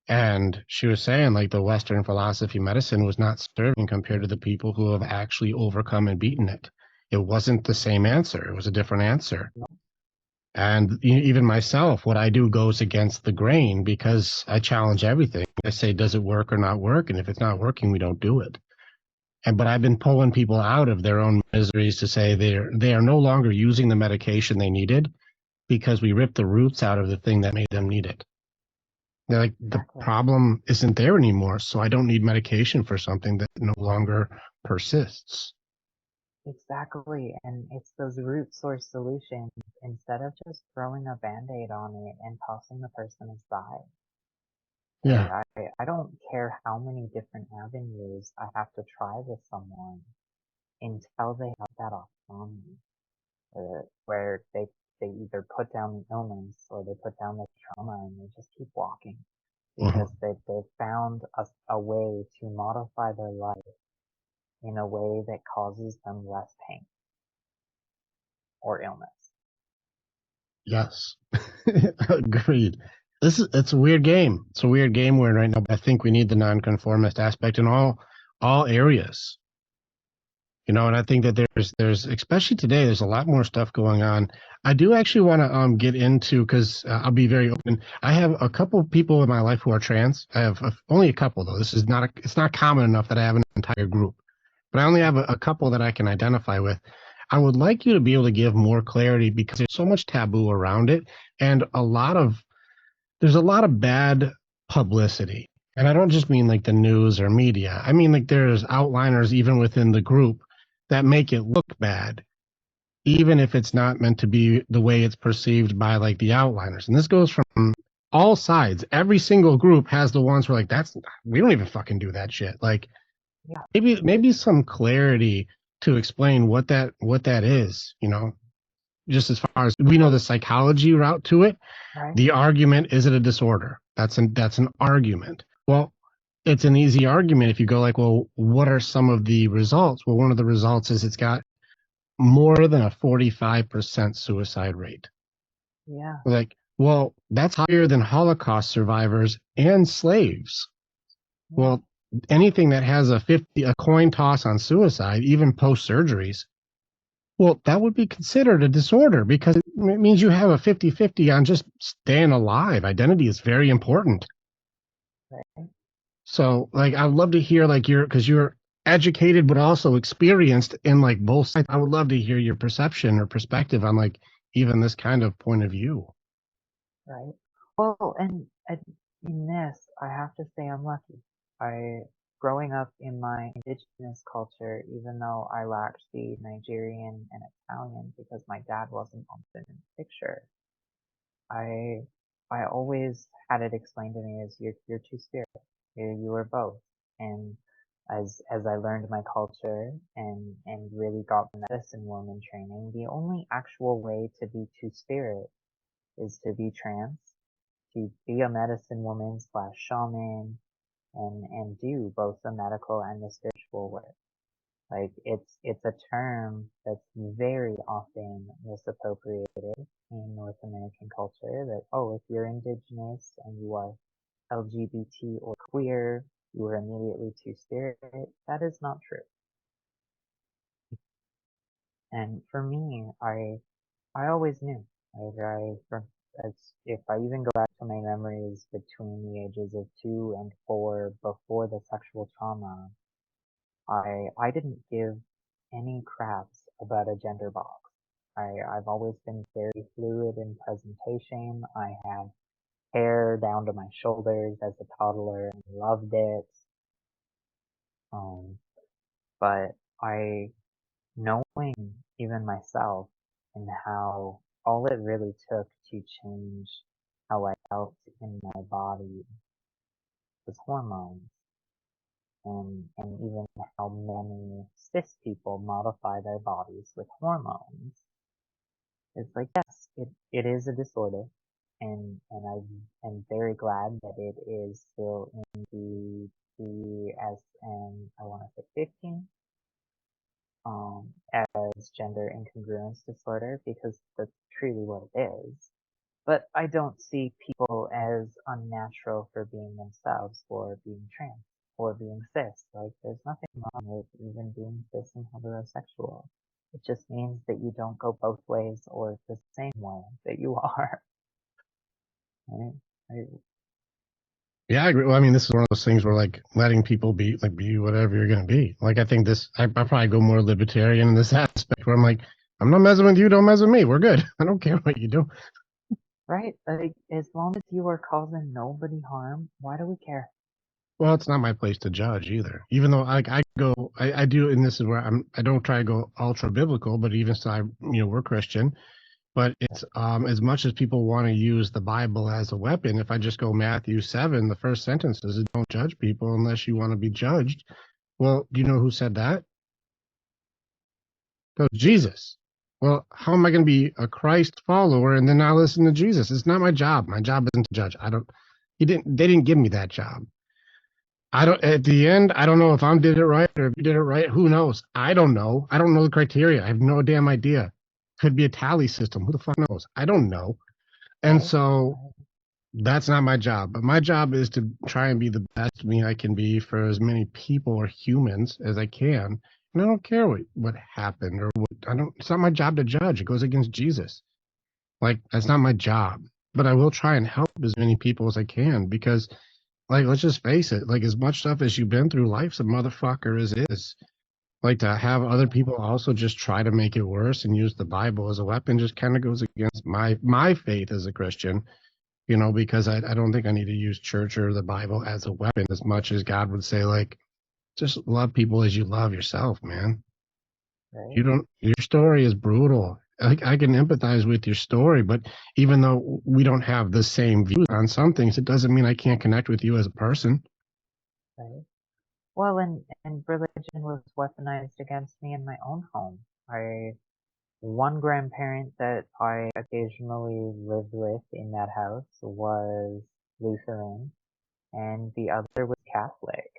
And she was saying like the Western philosophy medicine was not serving compared to the people who have actually overcome and beaten it. It wasn't the same answer. It was a different answer. no, And even myself, what I do goes against the grain because I challenge everything. I say, does it work or not work? And if it's not working, we don't do it. But I've been pulling people out of their own miseries to say they are no longer using the medication they needed because we ripped the roots out of the thing that made them need it. They're like, the exactly. problem isn't there anymore, so I don't need medication for something that no longer persists. Exactly, and it's those root source solutions instead of just throwing a band-aid on it and tossing the person aside. Yeah. I don't care how many different avenues I have to try with someone until they have that autonomy, where they either put down the illness or they put down the trauma and they just keep walking because Mhm. they've found a way to modify their life in a way that causes them less pain or illness. Yes. Agreed. It's a weird game. It's a weird game we're in right now, but I think we need the nonconformist aspect in all areas. And I think that there's especially today there's a lot more stuff going on. I do actually want to get into because I'll be very open. I have a couple of people in my life who are trans. I have only a couple though. This is not it's not common enough that I have an entire group, but I only have a couple that I can identify with. I would like you to be able to give more clarity because there's so much taboo around it, and there's a lot of bad publicity. And I don't just mean like the news or media. I mean like there's outliners even within the group that make it look bad, even if it's not meant to be the way it's perceived by like the outliners. And this goes from all sides. Every single group has the ones who are like, that's we don't even fucking do that shit. Like Yeah, maybe some clarity to explain what that is. Just as far as we know the psychology route to it, right? the argument is it a disorder? That's an argument. Well, it's an easy argument if you go like, well, what are some of the results? Well, one of the results is it's got more than a 45% suicide rate. Yeah, Like, well, that's higher than Holocaust survivors and slaves. yeah, Well, anything that has a coin toss on suicide, even post surgeries, well, that would be considered a disorder because it means you have a 50-50 on just staying alive. Identity is very important. right. So, like, I'd love to hear, like, because you're educated but also experienced in, like, both sides. I would love to hear your perception or perspective on, like, even this kind of point of view. Right. Well, and in this, I have to say I'm lucky. Growing up in my indigenous culture, even though I lacked the Nigerian and Italian because my dad wasn't often in the picture, I, I always had it explained to me as you're two spirits. You are both. And as I learned my culture and really got the medicine woman training, the only actual way to be two spirit is to be trans, to be a medicine woman slash shaman and do both the medical and the spiritual work. Like it's a term that's very often misappropriated in North American culture that, oh, if you're indigenous and you are LGBT or queer, you are immediately two spirit. That is not true. And for me, I always knew. As if I even go back to my memories between the ages of 2 and 4 before the sexual trauma, I didn't give any craps about a gender box. I've always been very fluid in presentation. I had hair down to my shoulders as a toddler and loved it. Um, but I knowing even myself and how all it really took to change how I felt in my body was hormones and even how many cis people modify their bodies with hormones. It's like, yes, it is a disorder and I am very glad that it is still in the DSM, I want to say 15, as gender incongruence disorder because that's truly what it is. But I don't see people as unnatural for being themselves or being trans or being cis. Like there's nothing wrong with even being cis and heterosexual. It just means that you don't go both ways or the same way that you are. Right? I, Yeah, I agree. Well, I mean, this is one of those things where like letting people be whatever you're gonna be. Like I think I probably go more libertarian in this aspect where I'm like, I'm not messing with you, don't mess with me. We're good. I don't care what you do. right? Like as long as you are causing nobody harm, why do we care? Well, it's not my place to judge either. Even though I do, and this is where I don't try to go ultra biblical, but even so, we're Christian. But it's as much as people want to use the Bible as a weapon, if I just go Matthew 7, the first sentence says, don't judge people unless you want to be judged. Well, do you know who said that? It was Jesus. Well, how am I going to be a Christ follower and then not listen to Jesus? It's not my job. My job isn't to judge. I don't, they didn't give me that job. I don't, at the end, I don't know if I did it right or if you did it right. Who knows? I don't know. I don't know the criteria. I have no damn idea. Could be a tally system. Who the fuck knows? I don't know. And Right? so that's not my job. But my job is to try and be the best me I can be for as many people or humans as I can. And I don't care what happened or what I don't it's not my job to judge. It goes against Jesus. Like that's not my job. But I will try and help as many people as I can because like let's just face it, like as much stuff as you've been through, life's a motherfucker as is. Like to have other people also just try to make it worse and use the Bible as a weapon just kind of goes against my faith as a Christian, because I don't think I need to use church or the Bible as a weapon as much as God would say, like, just love people as you love yourself, man. Right? You don't, your story is brutal. I can empathize with your story, but even though we don't have the same views on some things, it doesn't mean I can't connect with you as a person. Right? Well, and religion was weaponized against me in my own home. I One grandparent that I occasionally lived with in that house was Lutheran, and the other was Catholic.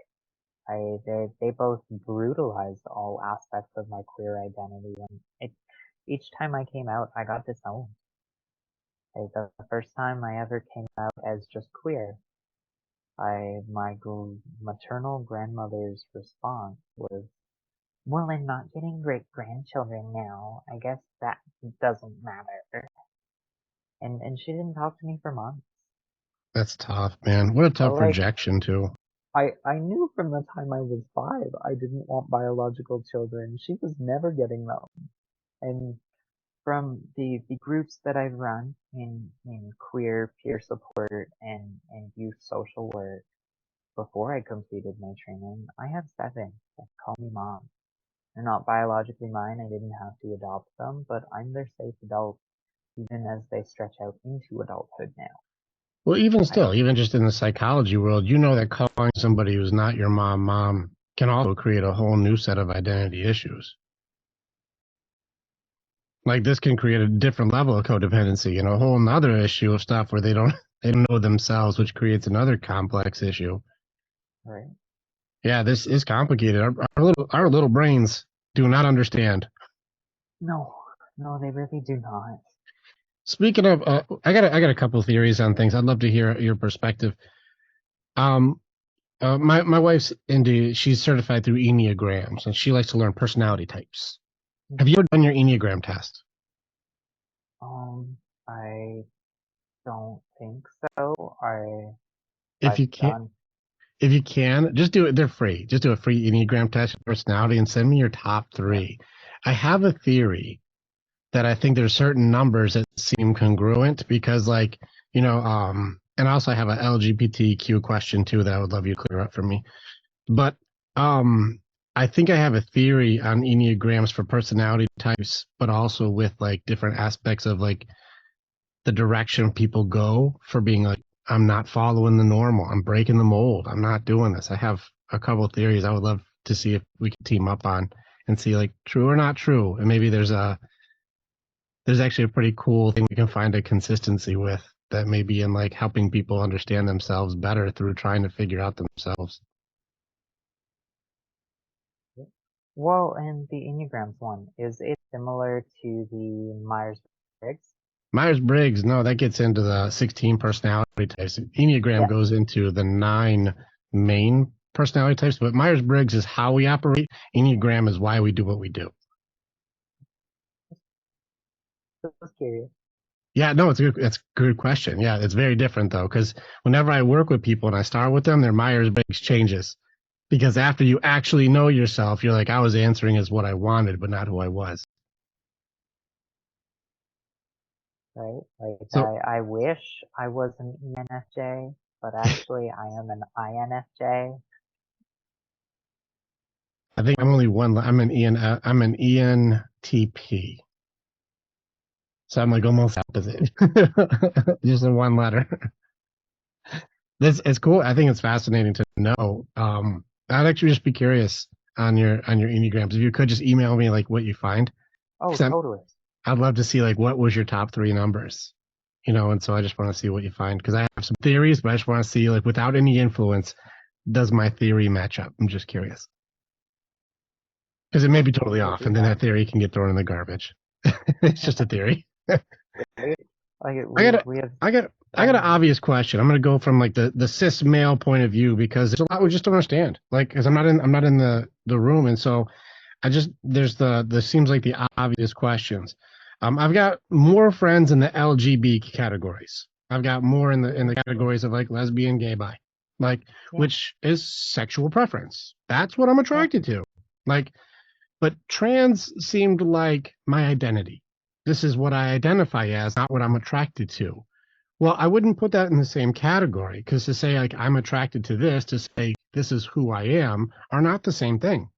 They both brutalized all aspects of my queer identity, and each time I came out, I got disowned. The first time I ever came out as just queer, my maternal grandmother's response was, "Well, I'm not getting great grandchildren now. I guess that doesn't matter." And she didn't talk to me for months. That's tough, man. What a But tough like rejection, too. I knew from the time I was 5 I didn't want biological children. She was never getting them. And from the groups that I've run in queer peer support and youth social work before I completed my training, I have 7 that call me mom. They're not biologically mine, I didn't have to adopt them, but I'm their safe adult even as they stretch out into adulthood now. Well, even I still, even just in the psychology world, you know that calling somebody who's not your mom, mom can also create a whole new set of identity issues. Like this can create a different level of codependency and a whole nother issue of stuff where they don't know themselves, which creates another complex issue. right? Yeah, this is complicated. Our little brains do not understand. No, no, they really do not. Speaking of, I got a couple of theories on things. I'd love to hear your perspective. Um, my wife's into she's certified through Enneagrams and she likes to learn personality types. Have you Mhm. ever done your Enneagram test? I don't think so. If I've you can't, done. if you can, just do it. They're free. Just do a free Enneagram test of personality and send me your top Yeah. 3. I have a theory that I think there's certain numbers that seem congruent because, like, and also I have a LGBTQ question too that I would love you to clear up for me. But um, I think I have a theory on Enneagrams for personality types, but also with like different aspects of like the direction people go for being like, I'm not following the normal. I'm breaking the mold. I'm not doing this. I have a couple of theories I would love to see if we could team up on and see like true or not true. And maybe there's actually a pretty cool thing we can find a consistency with that may be in like helping people understand themselves better through trying to figure out themselves. Well, and the Enneagrams one, is it similar to the Myers-Briggs? Myers-Briggs, no, that gets into the 16 personality types. Enneagram Yeah. goes into the 9 main personality types, but Myers-Briggs is how we operate. Enneagram is why we do what we do. Just curious. Yeah, no, it's a good question. Yeah, it's very different though, because whenever I work with people and I start with them, their Myers-Briggs changes. Because after you actually know yourself, you're like, I was answering as what I wanted, but not who I was. Right? Like So I wish I was an ENFJ, but actually I am an INFJ. I think I'm only one. I'm an ENTP. So I'm like almost opposite. Just in one letter. This it's cool. I think it's fascinating to know. I'd actually just be curious on your Enneagrams. If you could just email me like what you find. Oh, Because totally. I'd love to see like what was your top three numbers. And so I just want to see what you find because I have some theories, but I just want to see like without any influence, does my theory match up? I'm just curious. Because it may be totally off, Completely and then that fine. theory can get thrown in the garbage. It's just a theory. Right? Like I got a, we have I got an done. obvious question. I'm gonna go from like the cis male point of view because there's a lot we just don't understand. Like, because I'm not in the room, and so I just there seems like the obvious questions. I've got more friends in the LGB categories. I've got more in the categories of like lesbian, gay, bi, like Yeah, which is sexual preference. That's what I'm yeah. attracted to. Like, but trans seemed like my identity. This is what I identify as, not what I'm attracted to. Well, I wouldn't put that in the same category because to say like I'm attracted to this, to say this is who I am, are not the same thing.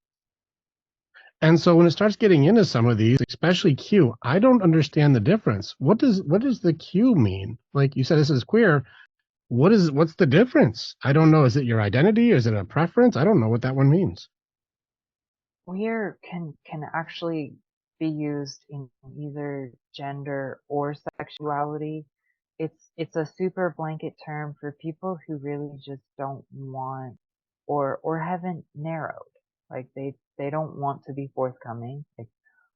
And so when it starts getting into some of these, especially Q, I don't understand the difference. What does the Q mean? Like you said, this is queer. What's the difference? I don't know. Is it your identity? Is it a preference? I don't know what that one means. Queer can actually be used in either gender or sexuality. It's a super blanket term for people who really just don't want or haven't narrowed. Like they don't want to be forthcoming. Like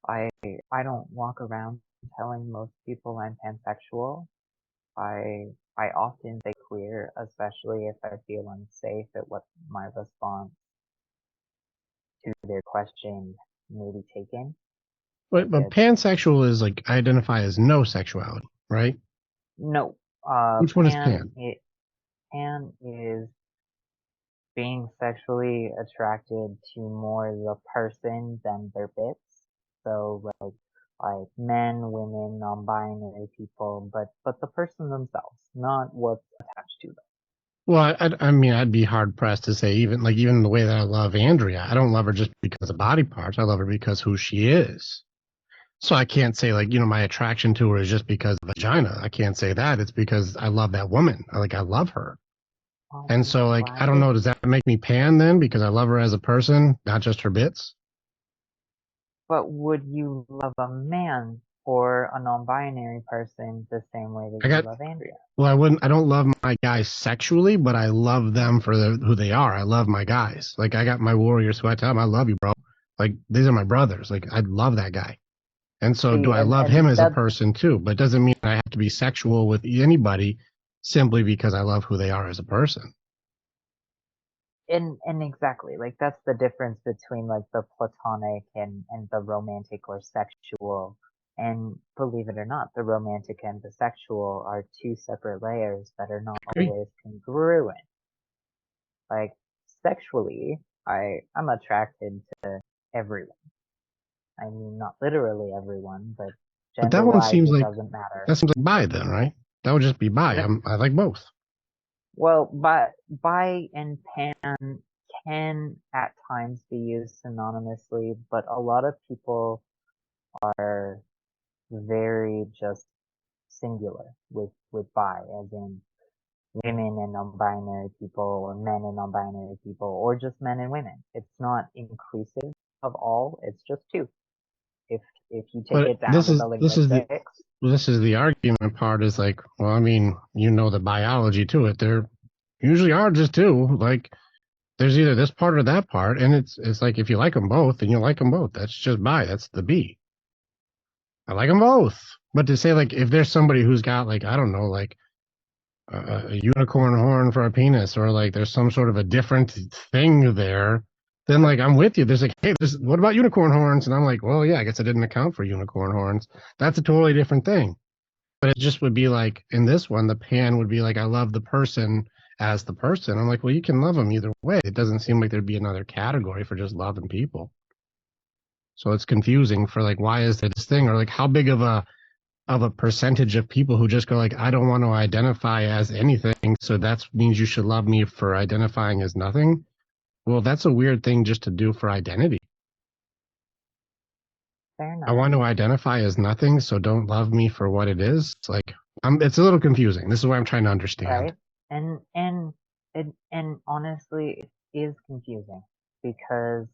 I I don't walk around telling most people I'm pansexual. I often say queer, especially if I feel unsafe at what my response to their question may be taken. But Like but it's pansexual is like I identify as no sexuality, right? no, Which one is pan? pan is being sexually attracted to more the person than their bits. So like men, women, non-binary people, but the person themselves, not what's attached to them. Well, I mean, I'd be hard pressed to say even the way that I love Andrea, I don't love her just because of body parts. I love her because who she is. So I can't say like, my attraction to her is just because of vagina. I can't say that. It's because I love that woman. I love her. And so like, I don't Gladly. know, does that make me pan then because I love her as a person, not just her bits? But would you love a man or a non-binary person the same way that I you got love Andrea? Well, I don't love my guys sexually, but I love them for who they are. I love my guys. Like I got my warrior sweat top. I love you, bro. Like these are my brothers. Like I love that guy. And so do See, I love him and as a that's person too, but it doesn't mean I have to be sexual with anybody simply because I love who they are as a person. and exactly like that's the difference between like the platonic and the romantic or sexual. And believe it or not, the romantic and the sexual are two separate layers that are not Agree. always congruent. Like sexually, I'm attracted to everyone. I mean, not literally everyone, but But that gender one wise, seems it like doesn't matter. that seems like bi then, right? That would just be bi. No, I like both. well, bi and pan can at times be used synonymously, but a lot of people are very just singular with bi, as in women and non-binary people, or men and non-binary people, or just men and women. It's not inclusive of all. It's just two. If if you take But it down to the linguistics, this is the argument part is like, well, I mean, the biology to it. There usually are just two. Like there's either this part or that part, and it's like if you like them both, then you like them both. That's just bi. That's the B. I like them both. But to say like if there's somebody who's got like I don't know like a unicorn horn for a penis or like there's some sort of a different thing there, then like I'm with you. There's like hey, what about unicorn horns? And I'm like, well, yeah, I guess I didn't account for unicorn horns. That's a totally different thing. But it just would be like in this one, the pan would be like I love the person as the person. I'm like, well, you can love them either way. It doesn't seem like there'd be another category for just loving people. So it's confusing for like why is there this thing or like how big of a percentage of people who just go like I don't want to identify as anything, so that means you should love me for identifying as nothing. Well, that's a weird thing just to do for identity. Fair I enough, want to identify as nothing, so don't love me for what it is. It's like it's a little confusing. This is what I'm trying to understand. right? And honestly, it is confusing because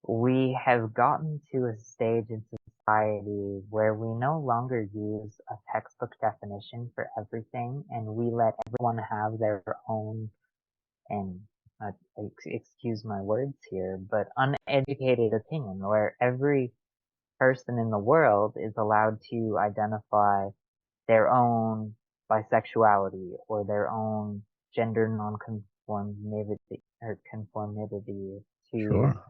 we have gotten to a stage in society where we no longer use a textbook definition for everything, and we let everyone have their own, and excuse my words here, but uneducated opinion, where every person in the world is allowed to identify their own bisexuality or their own gender nonconformity or conformity to Sure.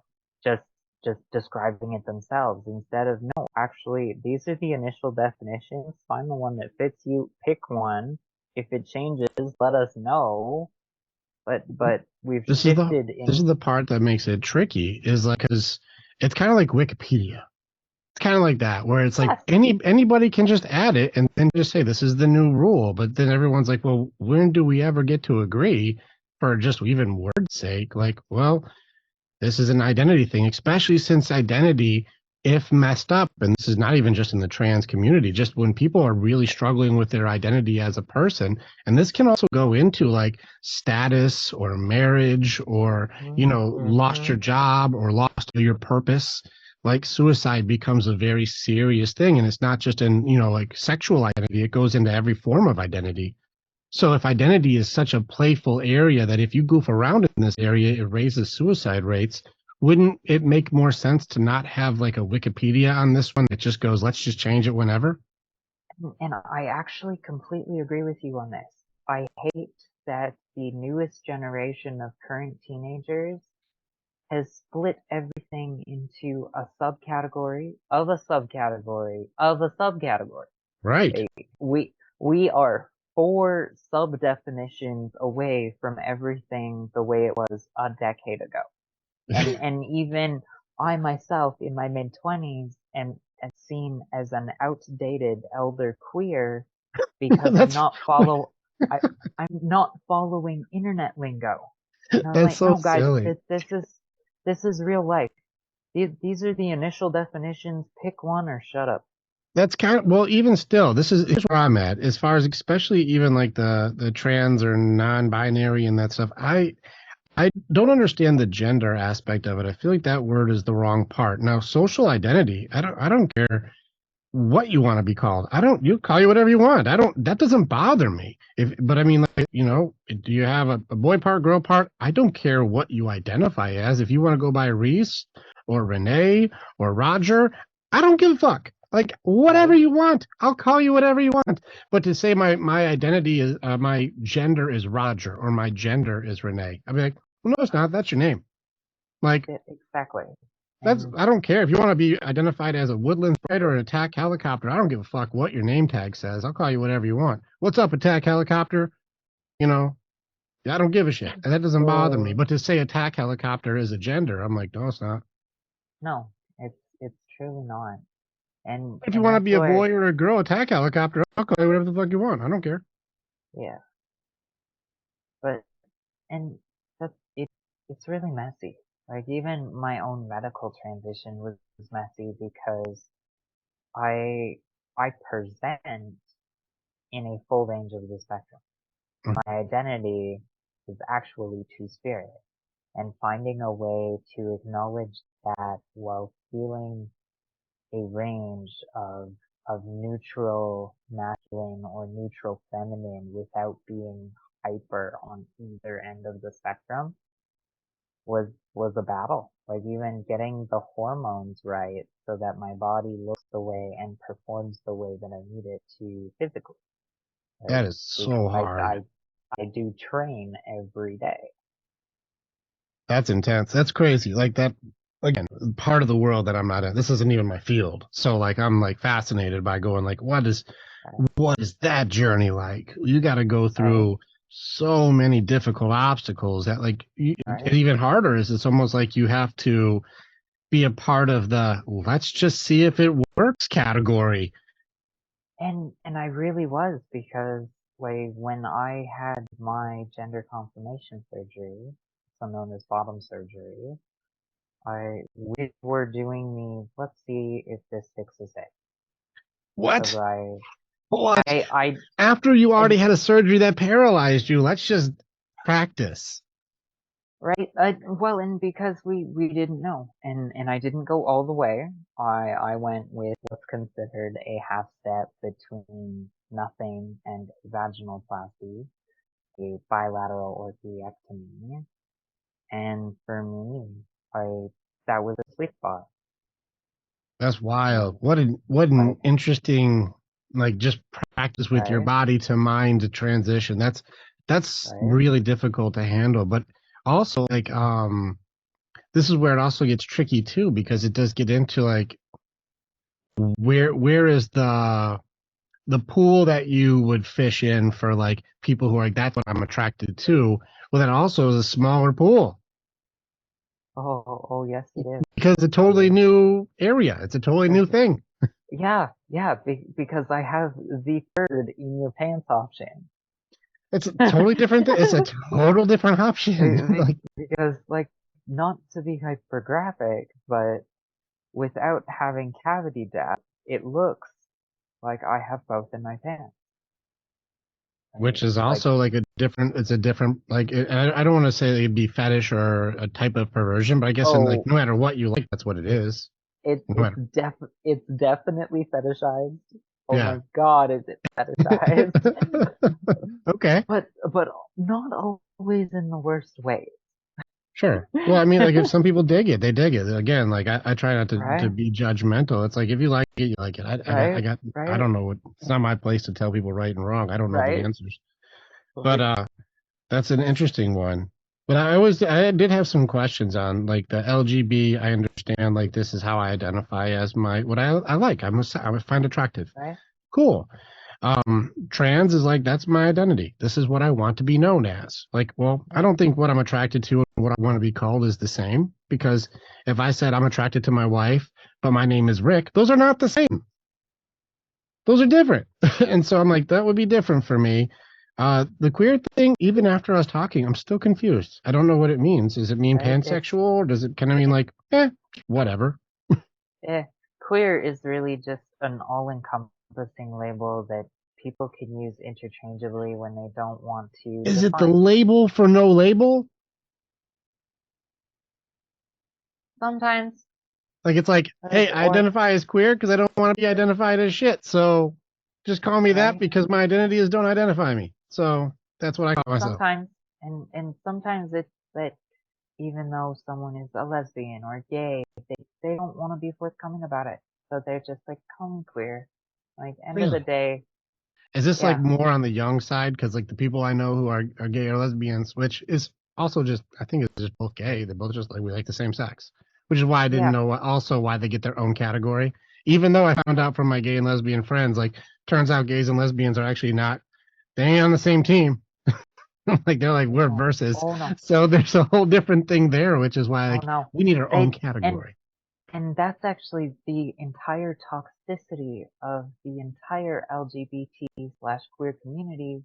just just describing it themselves instead of no, actually these are the initial definitions. Find the one that fits you, pick one. If it changes, let us know. But we've This is the shifted this in. is the part that makes it tricky. Is like because it's kind of like Wikipedia. It's kind of like that, where it's like Yes. anybody can just add it and then just say this is the new rule. But then everyone's like, well, when do we ever get to agree for just even word's sake? Like, well, this is an identity thing, especially since identity, if messed up, and this is not even just in the trans community, just when people are really struggling with their identity as a person, and this can also go into like status or marriage or, lost Mm-hmm. your job or lost your purpose. Like suicide becomes a very serious thing. And it's not just in, like sexual identity, it goes into every form of identity. So if identity is such a playful area that if you goof around in this area, it raises suicide rates, wouldn't it make more sense to not have like a Wikipedia on this one that just goes, let's just change it whenever? And I actually completely agree with you on this. I hate that the newest generation of current teenagers has split everything into a subcategory of a subcategory of a subcategory. Right. Like, we are four sub definitions away from everything the way it was a decade ago. And even I myself in my mid twenties am seen as an outdated elder queer because that's I I'm not following internet lingo. And I'm that's like, so no guys, silly. this is real life. These are the initial definitions. Pick one or shut up. That's kind of well, even still, here's where I'm at as far as especially even like the trans or non-binary and that stuff. I don't understand the gender aspect of it. I feel like that word is the wrong part. Now, social identity, I don't care what you want to be called. I don't you call you whatever you want. I don't that doesn't bother me. If but I mean like, do you have a boy part, girl part? I don't care what you identify as. If you want to go by Reese or Renee or Roger, I don't give a fuck. Like whatever Right? you want, I'll call you whatever you want. But to say my identity is my gender is Roger or my gender is Renee, I'd be like, well, no, it's not. That's your name. Like Exactly. that's And I don't care if you want to be identified as a woodland spider or an attack helicopter. I don't give a fuck what your name tag says. I'll call you whatever you want. What's up, attack helicopter? You know, I don't give a shit. And that doesn't bother me. oh But to say attack helicopter is a gender, I'm like, no, it's not. no, it's truly not. And If you and want to that's be a where, boy or a girl, attack helicopter, I'll call you whatever the fuck you want. I don't care. yeah. But and that's it's really messy. Like even my own medical transition was messy because I I present in a full range of the spectrum. My identity is actually two-spirit, and finding a way to acknowledge that while feeling a range of neutral masculine or neutral feminine without being hyper on either end of the spectrum was a battle. Like even getting the hormones right so that my body looks the way and performs the way that I need it to physically, That right? is so Because hard. I do train every day. That's intense. That's crazy. Like that again, part of the world that I'm not in. This isn't even my field. So like I'm like fascinated by going like Right? what is that journey like? You got to go Right? through so many difficult obstacles that like and Right? even harder is it's almost like you have to be a part of the let's just see if it works category. And I really was because like when I had my gender confirmation surgery, so known as bottom surgery, We were doing let's see if this fixes it. Because What? What? I, After you I, already had a surgery that paralyzed you, let's just practice. right? Well, and because we didn't know, and I didn't go all the way. I went with what's considered a half step between nothing and vaginoplasty, a bilateral orchiectomy, and for me, I that was a sweet spot. That's wild. And What an right, interesting like just practice with your right, body to mind to transition. That's right. really difficult to handle. But also like this is where it also gets tricky too because it does get into like where is the pool that you would fish in for like people who are like that's what I'm attracted to. Well, then also is a smaller pool Oh, yes, it is. because it's a It totally is. new area. It's a totally new thing. Yeah, yeah, because I have the third in your pants option. It's a totally different. It's a total different option. Like Because, like, not to be hypergraphic, but without having cavity depth, it looks like I have both in my pants. which Right? is Like, also like a different. It's a different like. I don't want to say it'd be fetish or a type of perversion, but I guess in like oh, no matter what you like, that's what it is. it No it's matter. it's definitely fetishized. Oh Yeah. my God, is it fetishized? Okay. But not always in the worst way, Sure. Well, I mean, like if some people dig it, they dig it. Again, like I try not to right? be judgmental. It's like if you like it, you like it. Right? I Right? don't know what. It's not my place to tell people right and wrong. I don't know the Right? answers. But Like, that's an interesting one. But I did have some questions on like the LGB. I understand like this is how I identify as my what I like. I find attractive. right? Cool. Trans is like that's my identity. This is what I want to be known as. Like, well, I Right? don't think what I'm attracted to and what I want to be called is the same because if I said I'm attracted to my wife, but my name is Rick, those are not the same. Those are different. And so I'm like, that would be different for me. The queer thing, even after I was talking, I'm still confused. I don't know what it means. Does it mean Right? pansexual or does it kind of mean It, like, whatever? queer is really just an all-encompassing label that people can use interchangeably when they don't want to Is it the define. label for no label? Sometimes, Like it's like, hey, I or identify as queer because I don't want to be identified as shit. So just call me that right? because my identity is don't identify me. So that's what I call myself. Sometimes, and sometimes it's that even though someone is a lesbian or gay, they don't want to be forthcoming about it. So they're just like, call me queer. Like, end of the Really? day, Is this like yeah, more on the young side? Because like the people I know who are gay or lesbians, which is also just I think it's just both gay. They're both just like we like the same sex, which is why I didn't yeah, know also why they get their own category. Even though I found out from my gay and lesbian friends, like turns out gays and lesbians are actually not they ain't on the same team. Like they're like oh we're no, versus. oh no, So there's a whole different thing there, which is why oh like no. we need our own They, and category. And that's actually the entire toxicity of the entire LGBT slash queer community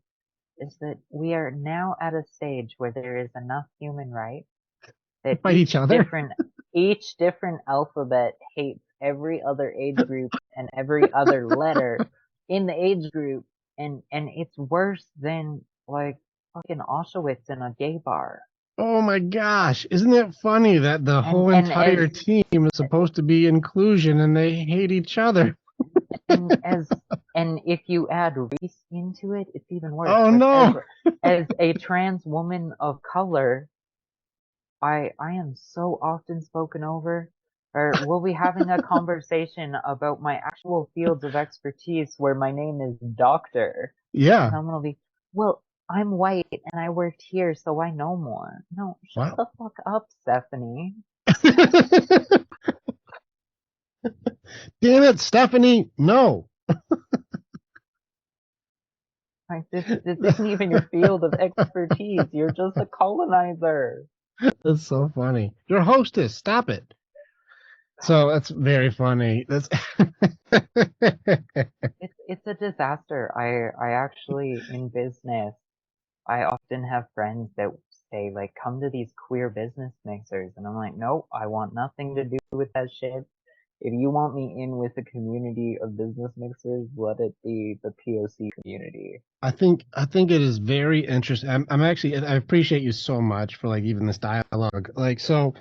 is that we are now at a stage where there is enough human right To that fight each other. each different alphabet hates every other age group and every other letter in the age group, and it's worse than like fucking Auschwitz in a gay bar. Oh my gosh. Isn't it funny that the And whole and as entire team is supposed to be inclusion and they hate each other? And as and if you add Reese into it, it's even worse. Oh Like no. as a trans woman of color, I am so often spoken over. Or we'll be having a conversation about my actual fields of expertise where my name is doctor. And Yeah. I'm gonna be, well, I'm white and I worked here, so I know more. No, shut Wow. the fuck up, Stephanie. Damn it, Stephanie. No. Like this isn't even your field of expertise. You're just a colonizer. That's so funny. You're a hostess. Stop it. So that's very funny. That's It's a disaster. I actually in business, I often have friends that say, like, come to these queer business mixers. And I'm like, nope, I want nothing to do with that shit. If you want me in with a community of business mixers, let it be the POC community. I think it is very interesting. I'm actually I appreciate you so much for like even this dialogue. Like so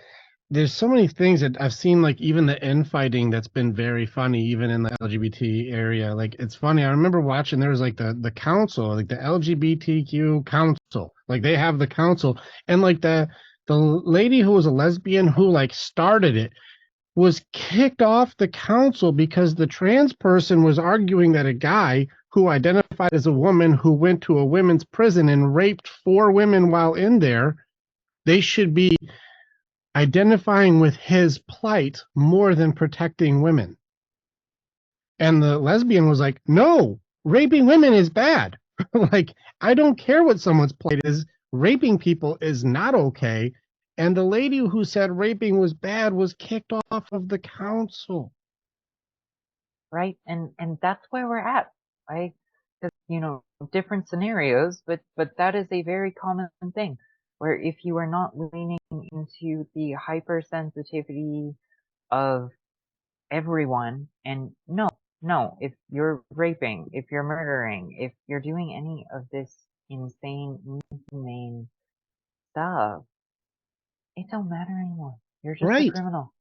there's so many things that I've seen, like even the infighting that's been very funny, even in the LGBT area. Like it's funny. I remember watching there was like the council, like the LGBTQ council. Like they have the council, and like the lady who was a lesbian who like started it was kicked off the council because the trans person was arguing that a guy who identified as a woman who went to a women's prison and raped four women while in there, they should be identifying with his plight more than protecting women. And the lesbian was like, no, raping women is bad. Like, I don't care what someone's plight is. Raping people is not okay. And the lady who said raping was bad was kicked off of the council. Right? And that's where we're at. I, cause, different scenarios, but that is a very common thing where if you are not leaning into the hypersensitivity of everyone, and no, if you're raping, if you're murdering, if you're doing any of this insane, inhumane stuff, it don't matter anymore. You're just a Right. criminal.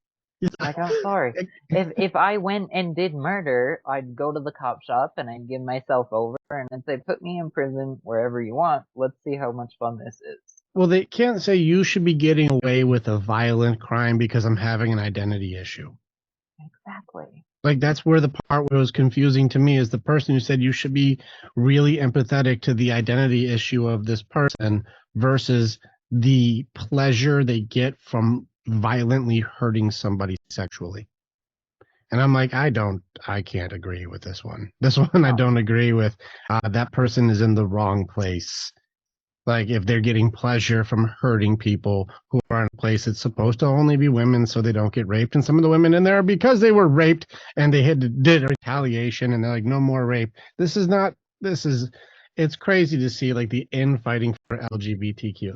Like, I'm sorry. If I went and did murder, I'd go to the cop shop and I'd give myself over and I'd say, put me in prison wherever you want. Let's see how much fun this is. Well, they can't say you should be getting away with a violent crime because I'm having an identity issue. Exactly. Like that's where the part where it was confusing to me is the person who said you should be really empathetic to the identity issue of this person versus the pleasure they get from violently hurting somebody sexually. And I'm like, I can't agree with this one. This one I No. don't agree with. That person is in the wrong place. Like if they're getting pleasure from hurting people who are in a place that's supposed to only be women so they don't get raped, and some of the women in there are because they were raped and they did a retaliation and they're like no more rape. This is not this is it's crazy to see like the infighting for LGBTQ.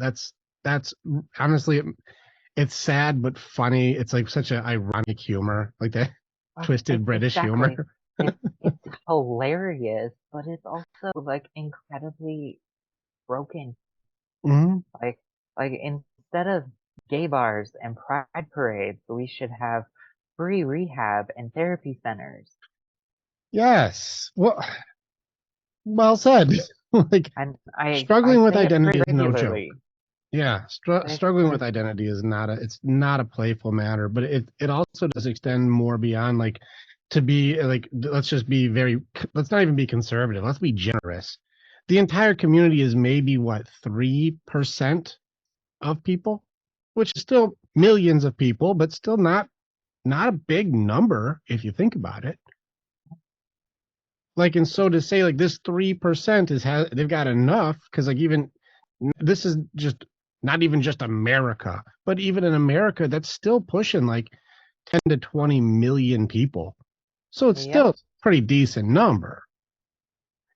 That's honestly it's sad but funny. It's like such an ironic humor, like that twisted British humor. Exactly. It's hilarious, but it's also like incredibly broken. Hmm. Like like instead of gay bars and pride parades, we should have free rehab and therapy centers. Yes. Well said. Like And I struggling with say it identity pretty is no joke. regularly. Yeah, Like, struggling with identity is not a playful matter, but it also does extend more beyond like to be like let's not even be conservative. Let's be generous. The entire community is maybe what 3% of people, which is still millions of people, but still not a big number if you think about it. Like and so to say like this 3% they've got enough because like even this is just not even just America, but even in America, that's still pushing like 10 to 20 million people. So it's still yep. a pretty decent number,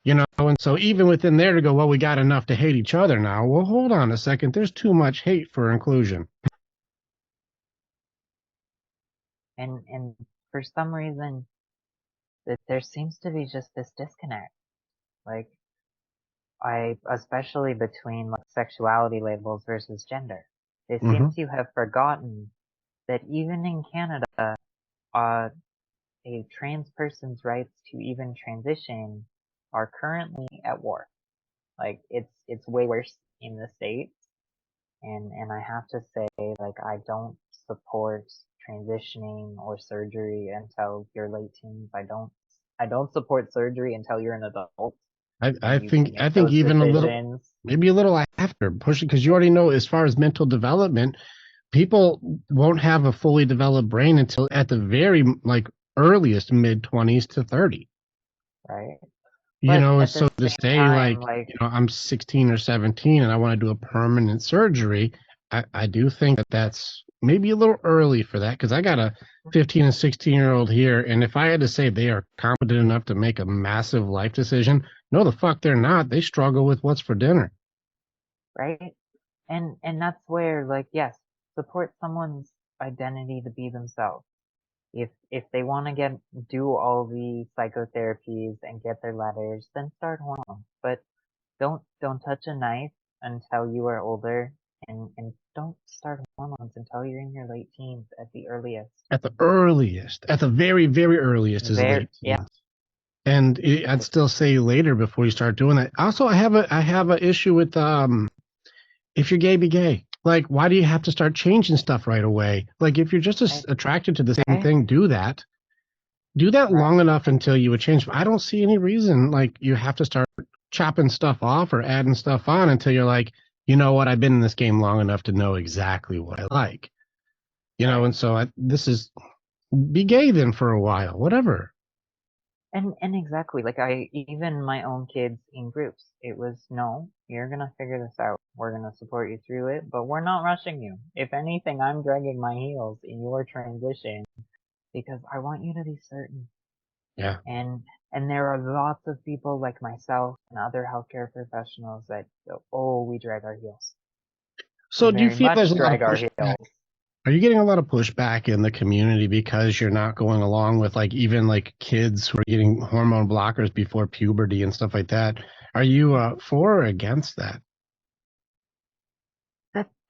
you know? And so even within there to go, well, we got enough to hate each other now. Well, hold on a second. There's too much hate for inclusion. And for some reason that there seems to be just this disconnect. Like especially between like sexuality labels versus gender. They seem Hmm. to have forgotten that even in Canada, uh, a trans person's rights to even transition are currently at war. Like it's way worse in the States. And I have to say, like, I don't support transitioning or surgery until you're late teens. I don't support surgery until you're an adult I and you can think I make think those even a little, decisions. maybe a little after pushing, because you already know as far as mental development, people won't have a fully developed brain until at the very like earliest mid 20s to 30. Right? You But know, and at the so to same say time, like, like, I'm 16 or 17 and I want to do a permanent surgery, I do think that that's maybe a little early for that because I got a 15 and 16-year-old here, and if I had to say they are competent enough to make a massive life decision, no, the fuck they're not. They struggle with what's for dinner. right? And that's where, like, yes, support someone's identity to be themselves. If they want to do all the psychotherapies and get their letters, then start hormones. But don't touch a knife until you are older, and don't start hormones until you're in your late teens at the earliest. At the earliest, at the very, very earliest is Very, late yeah, teens. And I'd still say later before you start doing that. Also, I have a issue with if you're gay, be gay. Like, why do you have to start changing stuff right away? Like, if you're just I, attracted to the same I, thing, do that. Do that right. long enough until you would change. I don't see any reason like you have to start chopping stuff off or adding stuff on until you're like, you know what, I've been in this game long enough to know exactly what I like. Right. And so this is be gay then for a while, whatever. And exactly, like I even my own kids in groups, it was no, you're gonna figure this out. We're gonna support you through it, but we're not rushing you. If anything, I'm dragging my heels in your transition because I want you to be certain. Yeah. And and there are lots of people like myself and other healthcare professionals that go, oh, we drag our heels. We So do you very feel there's much a lot of drag our pushback? heels. Are you getting a lot of pushback in the community because you're not going along with like even like kids who are getting hormone blockers before puberty and stuff like that? Are you for or against that?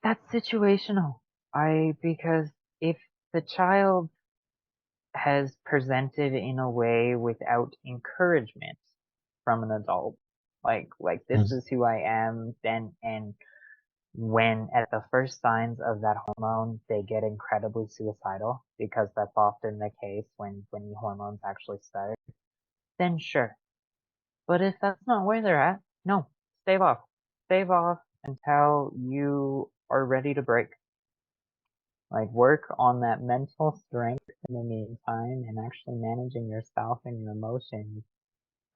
That's situational. Because if the child has presented in a way without encouragement from an adult, like this Is- is who I am, then and when at the first signs of that hormone they get incredibly suicidal because that's often the case when the hormones actually start, then sure. But if that's not where they're at, no, stave off. Stave off until you are ready to break. Like work on that mental strength in the meantime and actually managing yourself and your emotions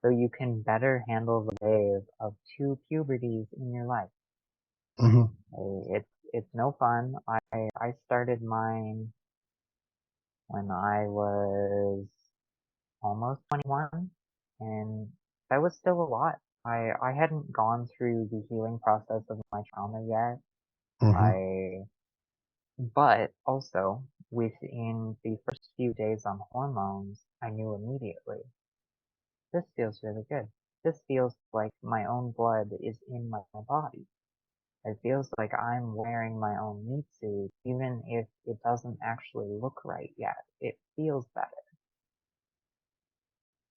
so you can better handle the wave of two puberties in your life. Mhm. It's no fun. I started mine when I was almost 21, and that was still a lot. I hadn't gone through the healing process of my trauma yet. Mhm. I But also within the first few days on hormones, I knew immediately, this feels really good. This feels like my own blood is in my body. It feels like I'm wearing my own meat suit, even if it doesn't actually look right yet. It feels better.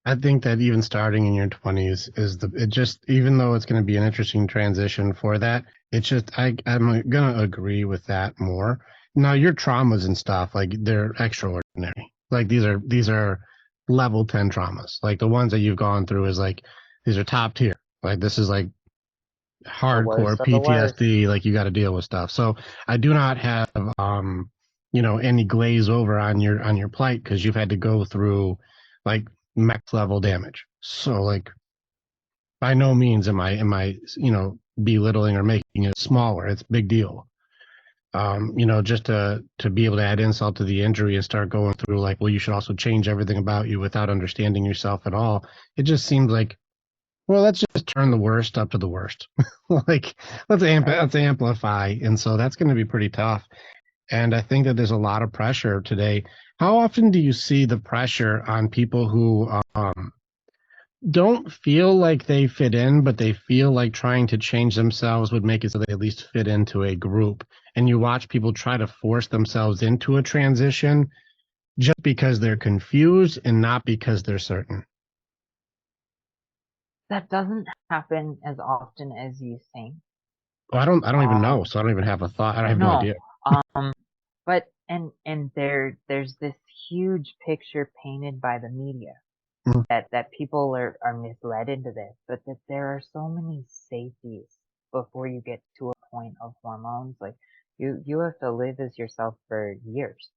I think that even starting in your 20s is it just even though it's going to be an interesting transition for that, it's just I'm going to agree with that more. Now your traumas and stuff like they're extraordinary. Like these are level 10 traumas. Like the ones that you've gone through is like these are top tier. Like this is like The hardcore worst of the worst. PTSD, like you got to deal with stuff. So I do not have, any glaze over on your plight because you've had to go through like max level damage. So like by no means am I belittling or making it smaller. It's a big deal. Just to be able to add insult to the injury and start going through like, well, you should also change everything about you without understanding yourself at all. It just seems like well, let's just turn the worst up to the worst. Like, Right? let's amplify. And so that's going to be pretty tough. And I think that there's a lot of pressure today. How often do you see the pressure on people who don't feel like they fit in, but they feel like trying to change themselves would make it so they at least fit into a group? And you watch people try to force themselves into a transition just because they're confused and not because they're certain. That doesn't happen as often as you think. Well, I don't even know, Um, so I don't even have a thought. I have no no. idea. Um, but and there's this huge picture painted by the media Mhm. that people are misled into this, but that there are so many safeties before you get to a point of hormones. Like you have to live as yourself for years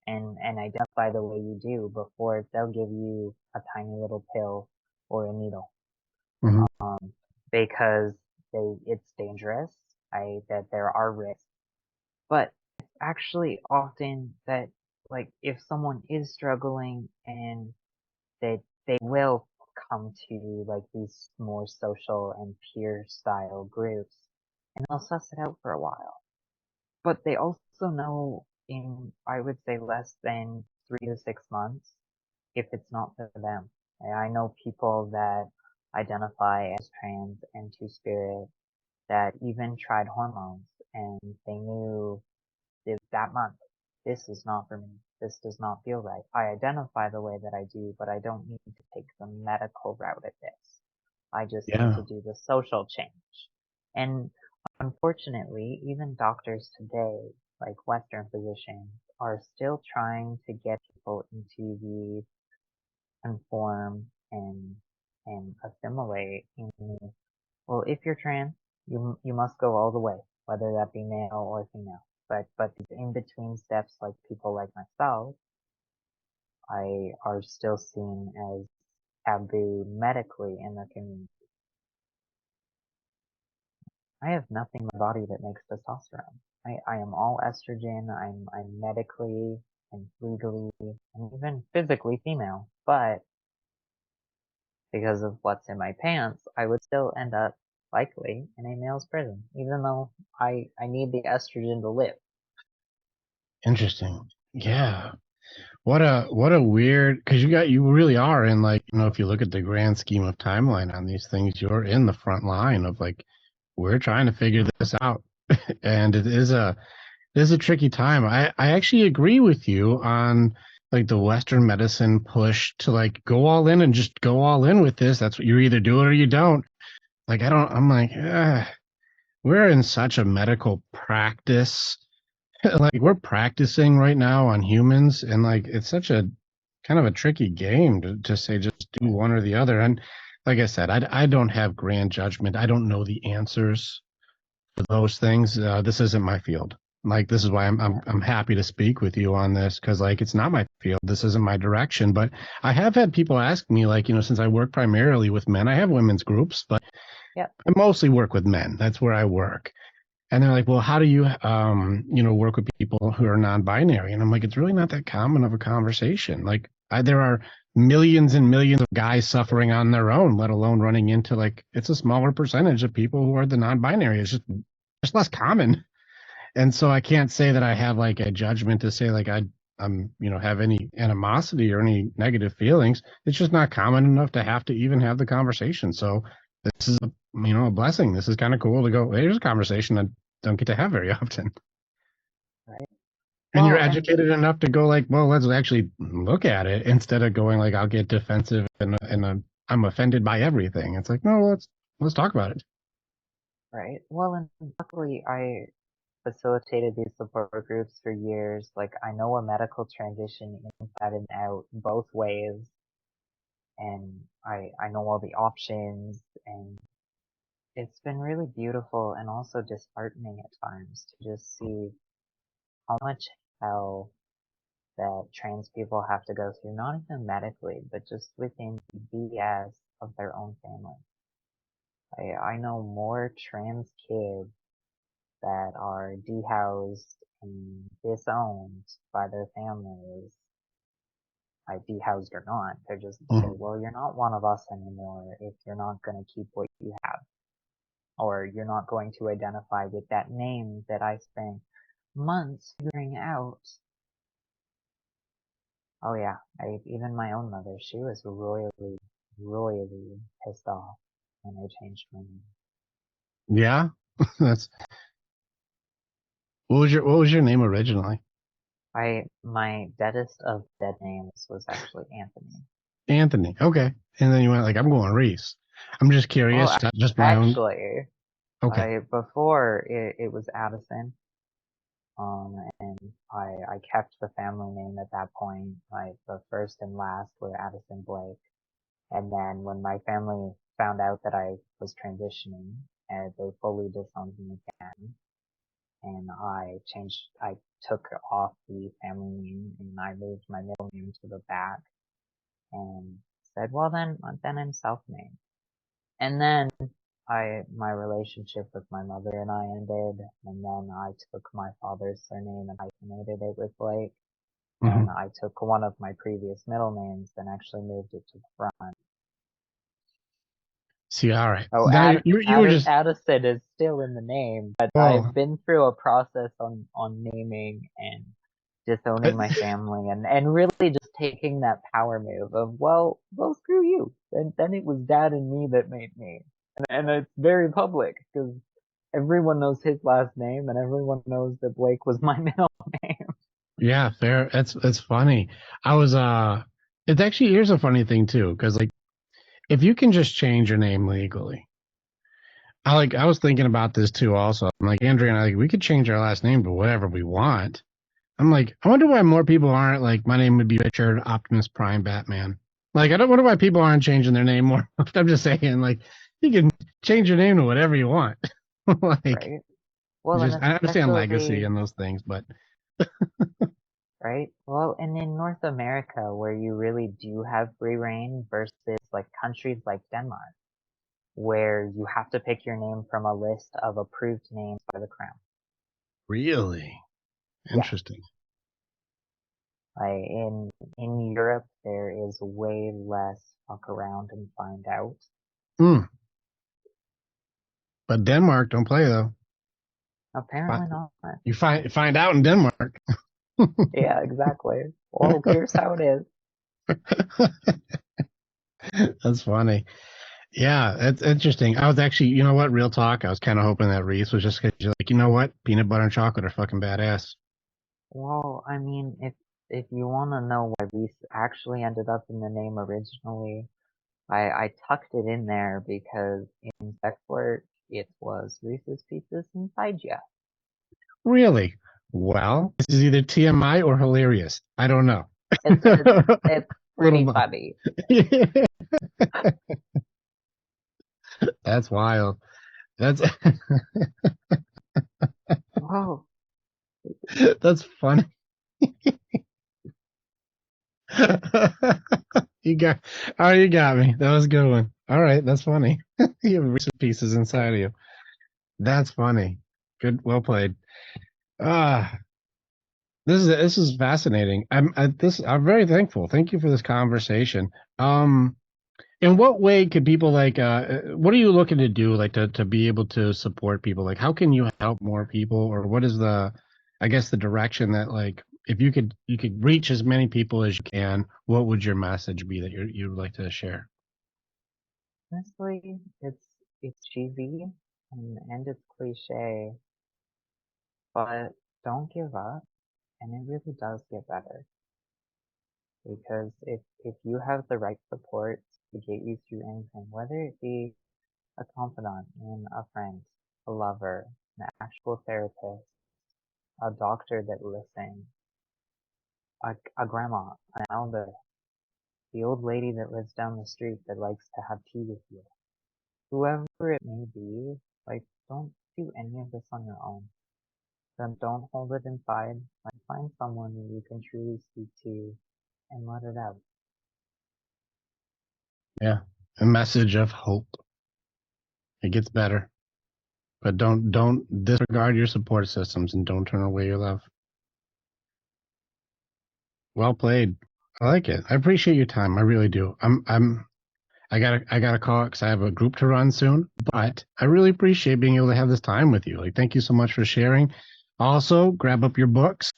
and identify the way you do before they'll give you a tiny little pill or a needle. Mhm. Um, because it's dangerous. That there are risks, but it's actually often that like if someone is struggling and they will come to like these more social and peer style groups and they'll suss it out for a while. But they also know in, I would say, less than 3 to 6 months if it's not for them. I know people that identify as trans and two-spirit that even tried hormones and they knew that month, this is not for me. This does not feel right. I identify the way that I do, but I don't need to take the medical route at this. I just need to Yeah. do the social change. And unfortunately, even doctors today, like Western physicians, are still trying to get people into the conform and assimilate in, well, if you're trans, you must go all the way, whether that be male or female. But these in between steps, like people like myself, I are still seen as taboo medically in the community. I have nothing in my body that makes testosterone. I am all estrogen. I'm medically and legally and even physically female. But because of what's in my pants, I would still end up likely in a male's prison, even though I need the estrogen to live. Interesting. Yeah. What a weird, because you really are in, like, if you look at the grand scheme of timeline on these things, you're in the front line of, like, we're trying to figure this out. And it is a tricky time. I actually agree with you on, like, the Western medicine push to, like, go all in and just go all in with this. That's what you either do it or you don't. Like, I'm like, we're in such a medical practice. Like, we're practicing right now on humans, and, like, it's such a kind of a tricky game to say just do one or the other. And like I said, I don't have grand judgment. I don't know the answers for those things. This isn't my field. Like, this is why I'm happy to speak with you on this, because, like, it's not my field. This isn't my direction. But I have had people ask me, like, since I work primarily with men, I have women's groups, but Yep. I mostly work with men. That's where I work. And they're like, well, how do you, work with people who are non-binary? And I'm like, it's really not that common of a conversation. Like, there are millions and millions of guys suffering on their own, let alone running into, like, it's a smaller percentage of people who are the non-binary. It's just less common. And so I can't say that I have, like, a judgment to say, like, have any animosity or any negative feelings. It's just not common enough to have to even have the conversation. So this is a blessing. This is kind of cool to go, hey, here's a conversation I don't get to have very often. Right. And you're Well, and educated enough to go, like, well, let's actually look at it, instead of going, like, I'll get defensive and I'm offended by everything. It's like, no, let's talk about it. right. Well, and luckily I facilitated these support groups for years. Like, I know a medical transition inside and out both ways, and I know all the options, and it's been really beautiful and also disheartening at times to just see how much hell that trans people have to go through, not even medically, but just within the BS of their own family. I know more trans kids that are dehoused and disowned by their families, like dehoused or not. They're just say, Mhm. well, you're not one of us anymore if you're not going to keep what you have, or you're not going to identify with that name that I spent months figuring out. Oh yeah, even my own mother, she was royally, royally pissed off when I changed my name. Yeah, that's what was your name originally? My deadest of dead names was actually Anthony. Anthony. Okay. And then you went, like, I'm going Reese. I'm just Well, curious, just my own. actually, Okay. I before it was Addison, and I kept the family name at that point. Like the first and last were Addison-Blake, and then when my family found out that I was transitioning, and they fully disowned me again, and I took off the family name and I moved my middle name to the back and said, well then I'm self-named. And then my relationship with my mother and I ended, and then I took my father's surname and hyphenated it with Blake. Hmm. Then I took one of my previous middle names and actually moved it to the front. See, all right. Oh, Now you were just Addison is still in the name, but I've well. been through a process on naming and disowning my family and really just taking that power move of well screw you. And then it was dad and me that made me. And it's very public because everyone knows his last name and everyone knows that Blake was my middle name. Yeah, fair. It's funny. I was it's actually here's a funny thing too, because like if you can just change your name legally, I was thinking about this too also. I'm like Andrea and I like we could change our last name to whatever we want. I'm like, I wonder why more people aren't like my name would be Richard Optimus Prime Batman. Like I don't wonder why people aren't changing their name more. I'm just saying, like, you can change your name to whatever you want. Like Right? Well, and just I understand legacy especially, and those things, but right? Well, and in North America, where you really do have free reign versus like countries like Denmark, where you have to pick your name from a list of approved names by the crown. really Yeah. interesting. In Europe, there is way less fuck around and find out. Hmm. But Denmark don't play though. Apparently not. You find out in Denmark. Yeah, exactly. Well, here's how it is. That's funny. Yeah, it's interesting. I was actually, you know what, real talk. I was kind of hoping that Reese was just 'cause you're like, you know what, peanut butter and chocolate are fucking badass. Well, I mean, if you want to know why Reese actually ended up in the name originally, I tucked it in there because in sex work, it was Reese's Pieces inside ya. Really? Well, this is either TMI or hilarious. I don't know. It's Little pretty both. funny. That's wild. That's Whoa. that's funny. You got, oh, you got me. That was a good one. All right, that's funny. You have Reese's Pieces inside of you. That's funny. Good, well played. Ah, this is fascinating. I'm very thankful. Thank you for this conversation. Um, in what way could people like what are you looking to do like to be able to support people? Like how can you help more people or what is the I guess the direction that like if you could reach as many people as you can, what would your message be that you'd like to share? Honestly, it's cheesy and it's cliche, but don't give up, and it really does get better. Because if you have the right support to get you through anything, whether it be a confidant and a friend, a lover, an actual therapist, a doctor that listens, a grandma, an elder, the old lady that lives down the street that likes to have tea with you, whoever it may be, like don't do any of this on your own. Then don't hold it inside. Like find someone that you can truly speak to and let it out. Yeah. A message of hope. It gets better. But don't disregard your support systems and don't turn away your love. Well played. I like it. I appreciate your time. I really do. I gotta call it because I have a group to run soon. But I really appreciate being able to have this time with you. Like, thank you so much for sharing. Also, grab up your books.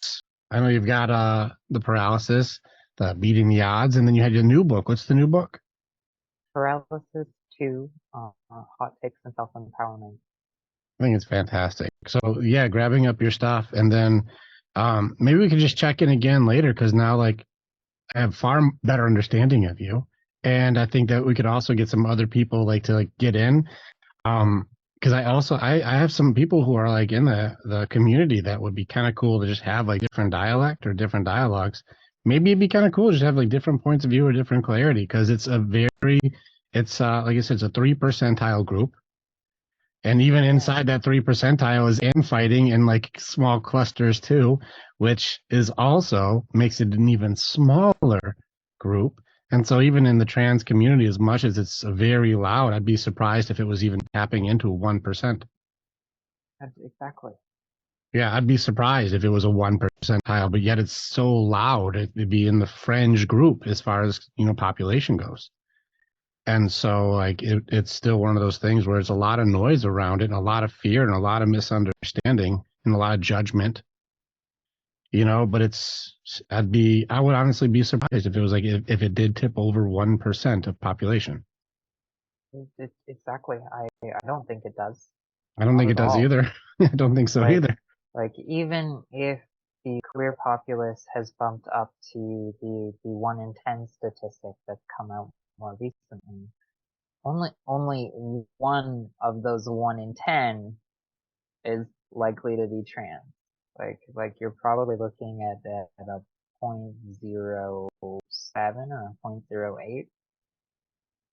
I know you've got the paralysis, the beating the odds, and then you had your new book. What's the new book? Paralysis 2, hot takes and self-empowerment. I think it's fantastic. So yeah, grabbing up your stuff, and then maybe we could just check in again later because now like I have far better understanding of you, and I think that we could also get some other people like to like get in. Because I have some people who are like in the community that would be kind of cool to just have like different dialect or different dialogues. Maybe it'd be kind of cool to just have like different points of view or different clarity because it's like I said, it's a 3 percentile group. And even Yeah, inside that 3 percentile is infighting in like small clusters too, which is also makes it an even smaller group. And so even in the trans community, as much as it's very loud, I'd be surprised if it was even tapping into 1%. that's exactly. Yeah, I'd be surprised if it was a 1 percentile, but yet it's so loud, it'd be in the fringe group as far as, population goes. And so like it's still one of those things where there's a lot of noise around it and a lot of fear and a lot of misunderstanding and a lot of judgment, but I would honestly be surprised if it was like, if it did tip over 1% of population. Exactly. I don't think it does. I don't Not think it at does all. either. I don't think so Like, either. even if the queer populace has bumped up to the 1 in 10 statistic that's come out more recently, only one of those 1 in 10 is likely to be trans. You're probably looking at a 0.07 or a 0.08.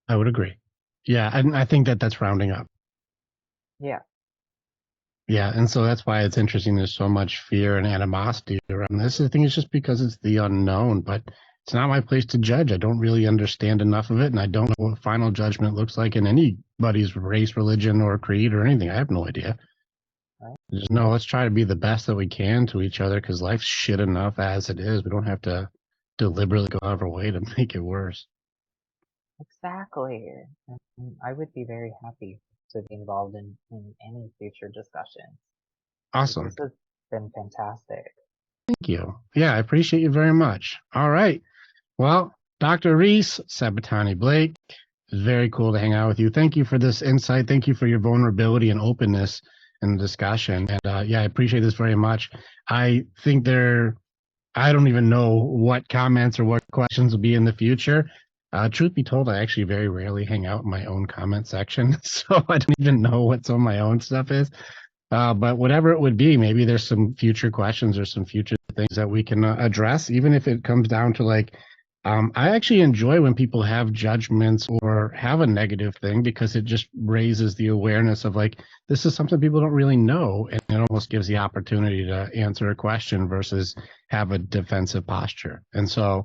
I would agree. Yeah, and I think that that's rounding up. Yeah, Yeah, and so that's why it's interesting. There's so much fear and animosity around this. I think it's just because it's the unknown, but it's not my place to judge. I don't really understand enough of it, and I don't know what final judgment looks like in anybody's race, religion, or creed or anything. I have no idea. right. Just no, let's try to be the best that we can to each other because life's shit enough as it is. We don't have to deliberately go out of our way to make it worse. Exactly. And I would be very happy to be involved in any future discussions. Awesome. This has been fantastic. Thank you. Yeah, I appreciate you very much. All right. Well, Dr. Reese Sabatani-Blake, it's very cool to hang out with you. Thank you for this insight. Thank you for your vulnerability and openness in the discussion. And yeah, I appreciate this very much. I think I don't even know what comments or what questions will be in the future. Truth be told, I actually very rarely hang out in my own comment section. So I don't even know what some of my own stuff is. But whatever it would be, maybe there's some future questions or some future things that we can address, even if it comes down to like, I actually enjoy when people have judgments or have a negative thing because it just raises the awareness of like, this is something people don't really know. And it almost gives the opportunity to answer a question versus have a defensive posture. And so,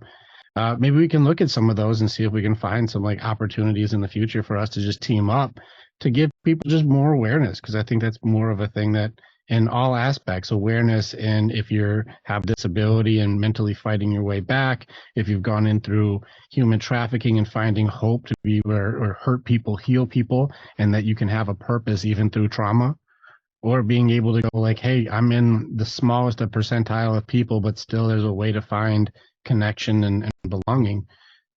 maybe we can look at some of those and see if we can find some like opportunities in the future for us to just team up to give people just more awareness because I think that's more of a thing that in all aspects awareness, and if you have disability and mentally fighting your way back, if you've gone in through human trafficking and finding hope to be where or hurt people heal people, and that you can have a purpose even through trauma, or being able to go like, hey, I'm in the smallest of percentile of people, but still there's a way to find connection and belonging.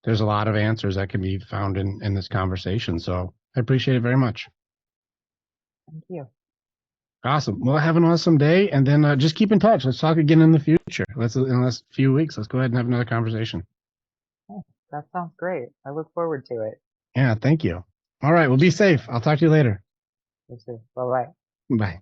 There's a lot of answers that can be found in this conversation. So I appreciate it very much. Thank you. Awesome. Well, have an awesome day, and then just keep in touch. Let's talk again in the future. Let's in the last few weeks. Let's go ahead and have another conversation. Oh, that sounds great. I look forward to it. Yeah, thank you. All right. Well, be safe. I'll talk to you later. You too. Bye bye. Bye.